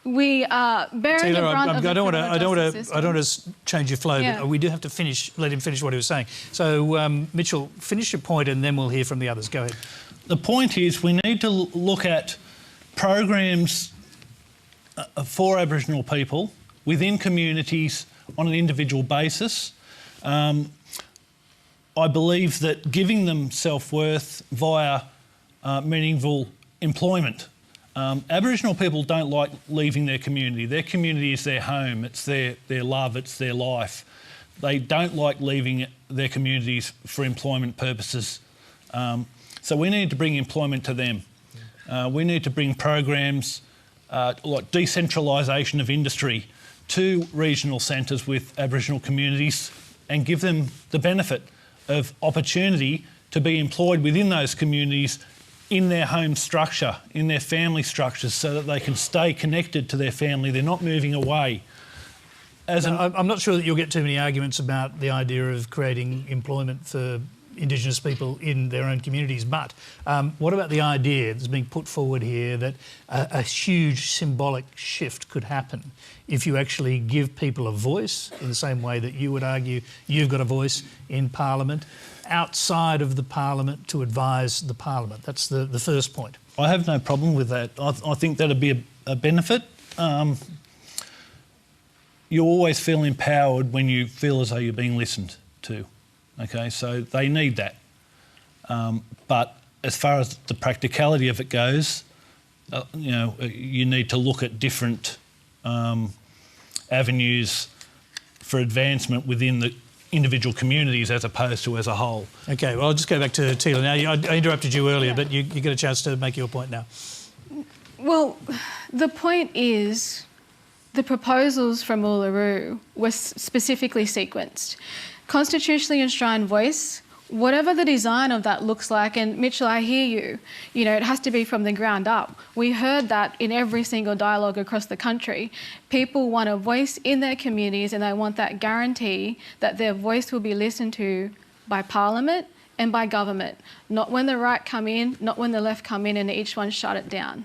We are bearing the brunt of the criminal justice system. I don't want to change your flow, but we do have to let him finish what he was saying. So, Mitchell, finish your point and then we'll hear from the others. Go ahead. The point is we need to look at programs for Aboriginal people within communities on an individual basis. I believe that giving them self-worth via meaningful employment. Aboriginal people don't like leaving their community. Their community is their home, it's their love, it's their life. They don't like leaving their communities for employment purposes. So we need to bring employment to them. We need to bring programs like decentralisation of industry to regional centres with Aboriginal communities and give them the benefit of opportunity to be employed within those communities in their home structure, in their family structures, so that they can stay connected to their family. They're not moving away. I'm not sure that you'll get too many arguments about the idea of creating employment for Indigenous people in their own communities, but what about the idea that's being put forward here that a huge symbolic shift could happen if you actually give people a voice in the same way that you would argue you've got a voice in Parliament, outside of the Parliament to advise the Parliament? That's the first point. I have no problem with that. I think that'd be a benefit. You always feel empowered when you feel as though you're being listened to. Okay, so they need that. But as far as the practicality of it goes, you need to look at different avenues for advancement within the individual communities as opposed to as a whole. Okay, well, I'll just go back to Teela now. I interrupted you earlier, but you get a chance to make your point now. Well, the point is the proposals from Uluru were specifically sequenced. Constitutionally enshrined voice, whatever the design of that looks like, and Mitchell, I hear you, it has to be from the ground up. We heard that in every single dialogue across the country. People want a voice in their communities and they want that guarantee that their voice will be listened to by Parliament and by government, not when the right come in, not when the left come in and each one shut it down.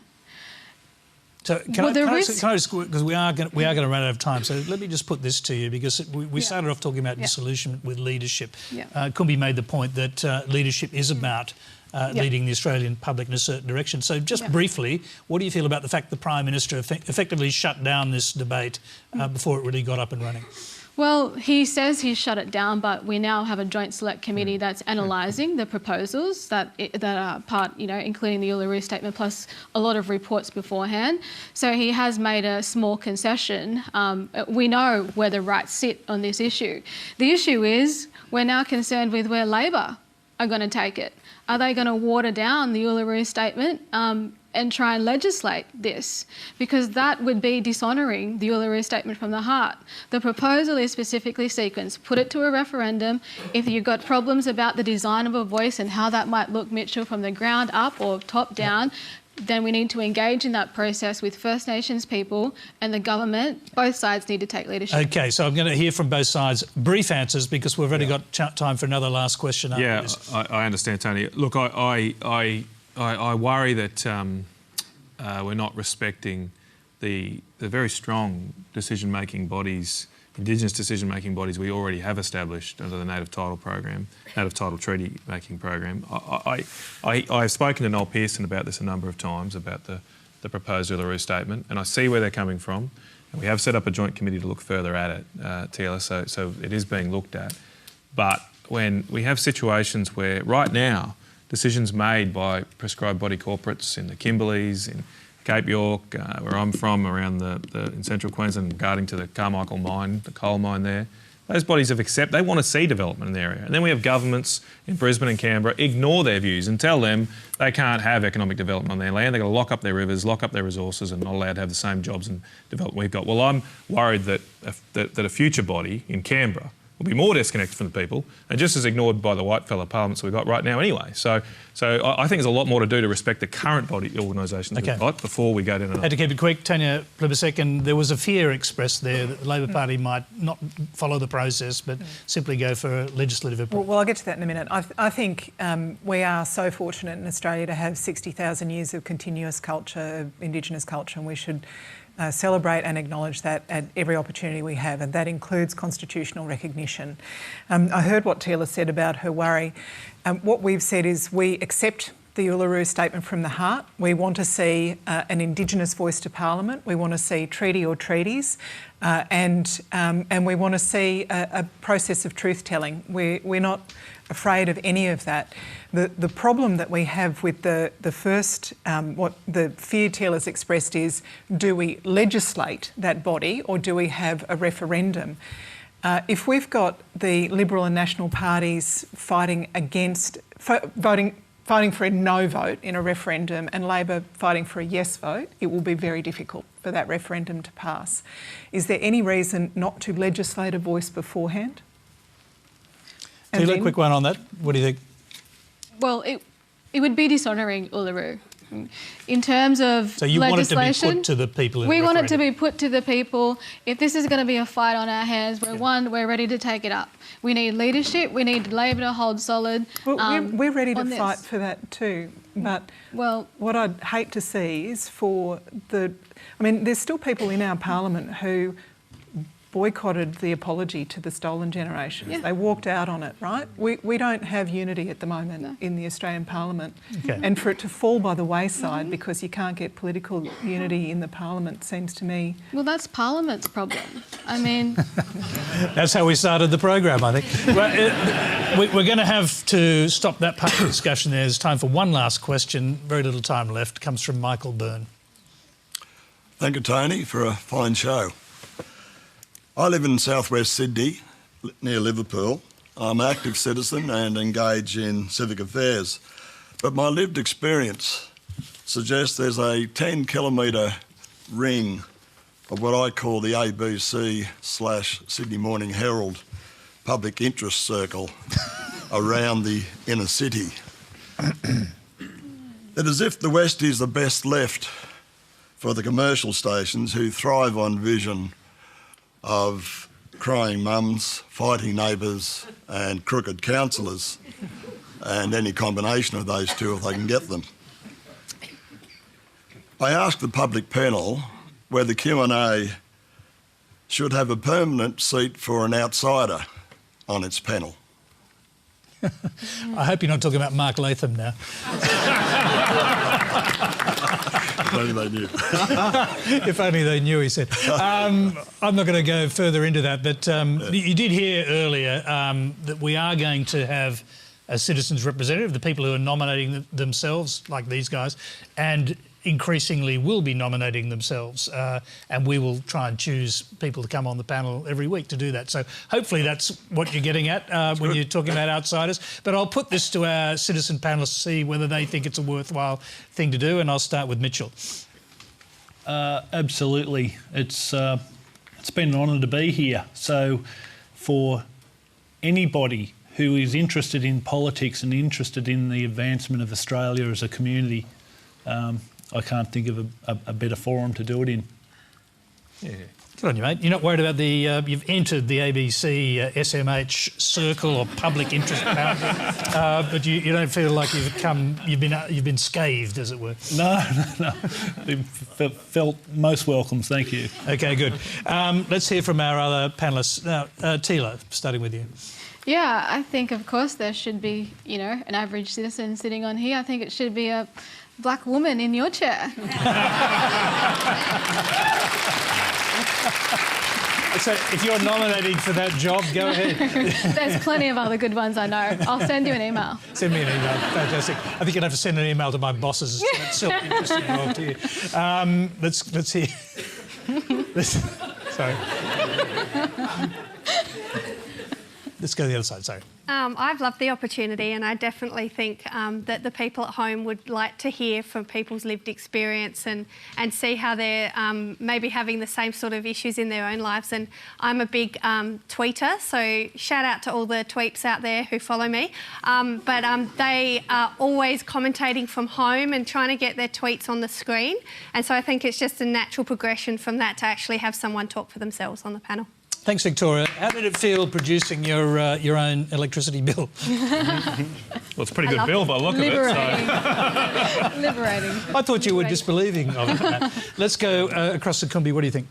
So can I just, because we are going to run out of time, so let me just put this to you, because we started off talking about disillusionment with leadership. Kumbi made the point that leadership is about leading the Australian public in a certain direction. So just briefly, what do you feel about the fact the Prime Minister effectively shut down this debate before it really got up and running? Well, he says he's shut it down, but we now have a joint select committee that's analysing the proposals that are part, including the Uluru Statement, plus a lot of reports beforehand. So he has made a small concession. We know where the rights sit on this issue. The issue is we're now concerned with where Labor are going to take it. Are they going to water down the Uluru Statement and try and legislate this? Because that would be dishonouring the Uluru Statement from the heart. The proposal is specifically sequenced. Put it to a referendum. If you've got problems about the design of a voice and how that might look, Mitchell, from the ground up or top down, then we need to engage in that process with First Nations people and the government. Both sides need to take leadership. OK, so I'm going to hear from both sides. Brief answers, because we've already got time for another last question after this. I understand, Tony. Look, I worry that we're not respecting the very strong decision-making bodies, Indigenous decision-making bodies we already have established under the Native Title Treaty-making program. I've spoken to Noel Pearson about this a number of times, about the proposed Uluru Statement, and I see where they're coming from. And we have set up a joint committee to look further at it, Teela, so it is being looked at. But when we have situations where, right now, decisions made by prescribed body corporates in the Kimberleys, in Cape York, where I'm from, around in central Queensland, regarding to the Carmichael mine, the coal mine there, those bodies have accepted, they want to see development in the area. And then we have governments in Brisbane and Canberra ignore their views and tell them they can't have economic development on their land. They've got to lock up their rivers, lock up their resources, and not allowed to have the same jobs and development we've got. Well, I'm worried that a future body in Canberra will be more disconnected from the people and just as ignored by the white-fella parliaments we've got right now anyway. So I think there's a lot more to do to respect the current body organisations we've got before we go down another. Had to keep it quick. Tanya, Plibersek, and there was a fear expressed there that the Labor Party might not follow the process but simply go for legislative approval. Well, I'll get to that in a minute. I think we are so fortunate in Australia to have 60,000 years of continuous culture, Indigenous culture, and we should celebrate and acknowledge that at every opportunity we have, and that includes constitutional recognition. I heard what Teela said about her worry. What we've said is we accept the Uluru Statement from the heart. We want to see an Indigenous voice to Parliament. We want to see treaty or treaties, and we want to see a process of truth-telling. We're not afraid of any of that. The problem that we have with the first, what the fear Teela's expressed is, do we legislate that body or do we have a referendum? If we've got the Liberal and National parties fighting against, voting fighting for a no vote in a referendum and Labor fighting for a yes vote, it will be very difficult for that referendum to pass. Is there any reason not to legislate a voice beforehand? Teela, quick one on that. What do you think? Well, it would be dishonouring Uluru. In terms of So you want it to be legislation, put to the people in we the want it to referendum. be put to the people. If this is going to be a fight on our hands, we're ready to take it up. We need leadership. We need Labor to hold solid. Well, we're ready to on this. fight for that too. But well, what I'd hate to see is for the... I mean, there's still people in our parliament who boycotted the apology to the stolen generations. Yeah. They walked out on it, right? We don't have unity at the moment in the Australian Parliament. Okay. And for it to fall by the wayside because you can't get political unity in the Parliament seems to me... Well, that's Parliament's problem. I mean... That's how we started the program, I think. We're going to have to stop that part of the discussion there. There's time for one last question. Very little time left. Comes from Michael Byrne. Thank you, Tony, for a fine show. I live in southwest Sydney, near Liverpool. I'm an active citizen and engage in civic affairs. But my lived experience suggests there's a 10-kilometre ring of what I call the ABC/Sydney Morning Herald public interest circle around the inner city. It is as if the West is the best left for the commercial stations who thrive on vision of crying mums, fighting neighbours and crooked councillors, and any combination of those two if they can get them. I asked the public panel whether Q&A should have a permanent seat for an outsider on its panel. I hope you're not talking about Mark Latham now. If only they knew. If only they knew, he said. I'm not going to go further into that, but you did hear earlier that we are going to have a citizens' representative, the people who are nominating themselves, like these guys, and increasingly will be nominating themselves, and we will try and choose people to come on the panel every week to do that. So hopefully that's what you're getting at when you're talking about outsiders. But I'll put this to our citizen panellists to see whether they think it's a worthwhile thing to do, and I'll start with Mitchell. Absolutely. It's been an honour to be here. So for anybody who is interested in politics and interested in the advancement of Australia as a community, I can't think of a better forum to do it in. Yeah. Good on you, mate. You're not worried about the... you've entered the ABC SMH circle or public interest boundary, but you don't feel like you've been scathed, as it were. No. Felt most welcome, thank you. OK, good. Let's hear from our other panellists. Now, Teela, starting with you. Yeah, I think, of course, there should be, an average citizen sitting on here. I think it should be a black woman in your chair. So if you're nominated for that job, go ahead. There's plenty of other good ones I know. I'll send you an email. Send me an email. Fantastic. I think you'd have to send an email to my bosses. That's self-interesting role to you. Let's hear. Sorry. Let's go to the other side, sorry. I've loved the opportunity, and I definitely think that the people at home would like to hear from people's lived experience and see how they're maybe having the same sort of issues in their own lives. And I'm a big tweeter, so shout out to all the tweeps out there who follow me. But they are always commentating from home and trying to get their tweets on the screen. And so I think it's just a natural progression from that to actually have someone talk for themselves on the panel. Thanks, Victoria. How did it feel producing your own electricity bill? Well, it's a pretty good bill by the look of it. So. Liberating. I thought you were disbelieving of it. Let's go across the Kumbi. What do you think?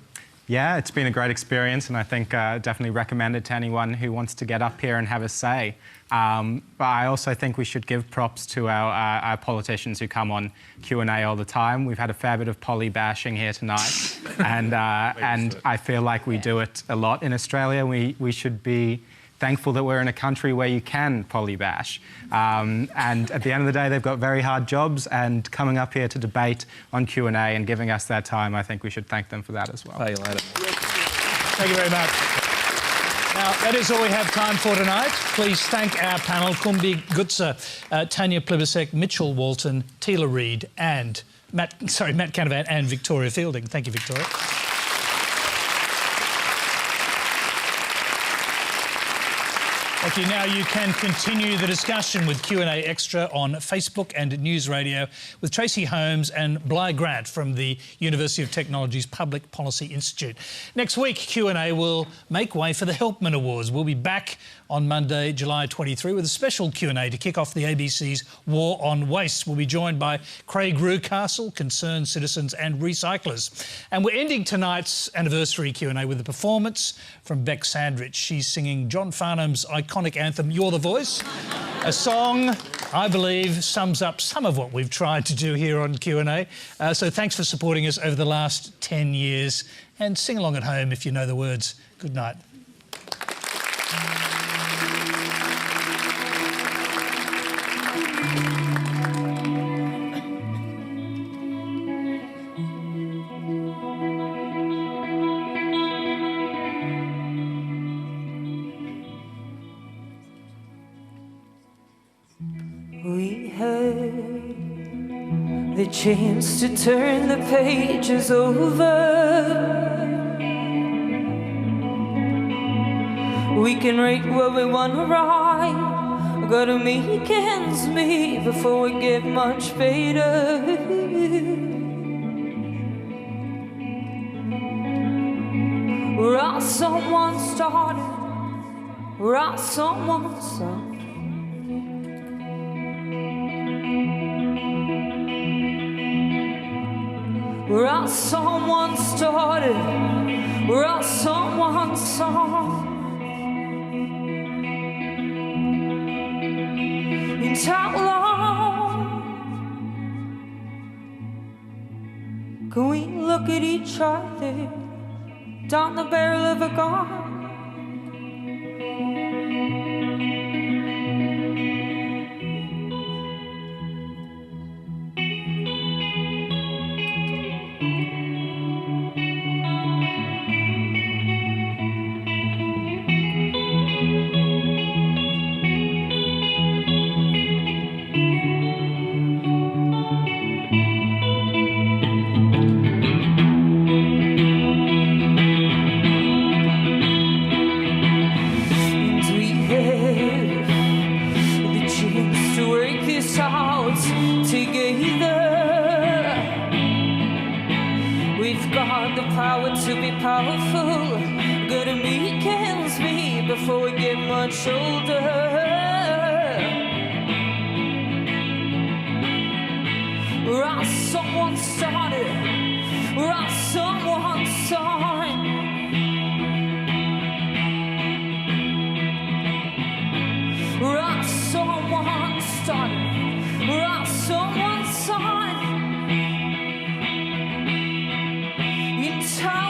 Yeah, it's been a great experience, and I think definitely recommend it to anyone who wants to get up here and have a say. But I also think we should give props to our politicians who come on Q&A all the time. We've had a fair bit of poly bashing here tonight, and I feel like we do it a lot in Australia. We should be thankful that we're in a country where you can poly bash. And at the end of the day, they've got very hard jobs, and coming up here to debate on Q&A and giving us their time, I think we should thank them for that as well. See you later. Thank you very much. Now, that is all we have time for tonight. Please thank our panel, Kumbi, Gutsa, Tanya, Plibersek, Mitchell, Walton, Teela, Reid and Matt Canavan and Victoria Fielding. Thank you, Victoria. Thank you. Now you can continue the discussion with Q&A Extra on Facebook and News Radio with Tracy Holmes and Bly Grant from the University of Technology's Public Policy Institute. Next week, Q&A will make way for the Helpman Awards. We'll be back on Monday, July 23, with a special Q&A to kick off the ABC's War on Waste. We'll be joined by Craig Rucastle, concerned citizens and recyclers. And we're ending tonight's anniversary Q&A with a performance from Beck Sandrich. She's singing John Farnham's iconic anthem, You're the Voice, a song I believe sums up some of what we've tried to do here on Q&A. So thanks for supporting us over the last 10 years, and sing along at home if you know the words. Good night. We had the chance to turn the pages over. We can write what we want to write. Gotta make ends meet before we get much better. We're all someone started. We're all someone started. We're all someone started. We're all someone song. And how long can we look at each other down the barrel of a gun? Before we get much older, we're all someone started, we're all someone signed. We're all someone started, we're all someone signed. In how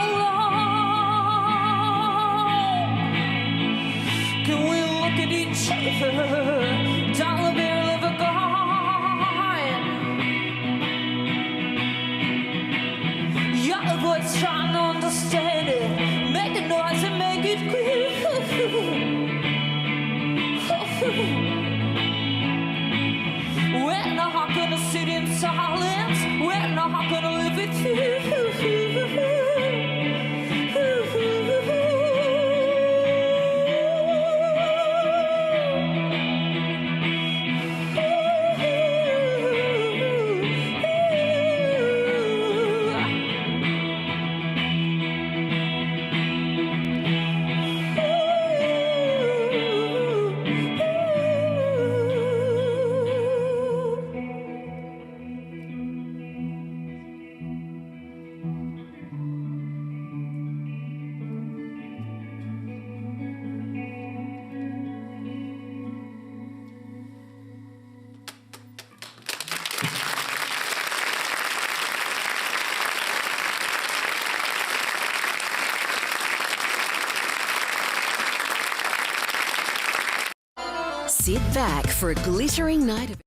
can we look at each other down the barrel of a gun? Young boys trying to understand it, make the noise and make it clear. We're not gonna sit in silence, we're not gonna live it through. Sit back for a glittering night of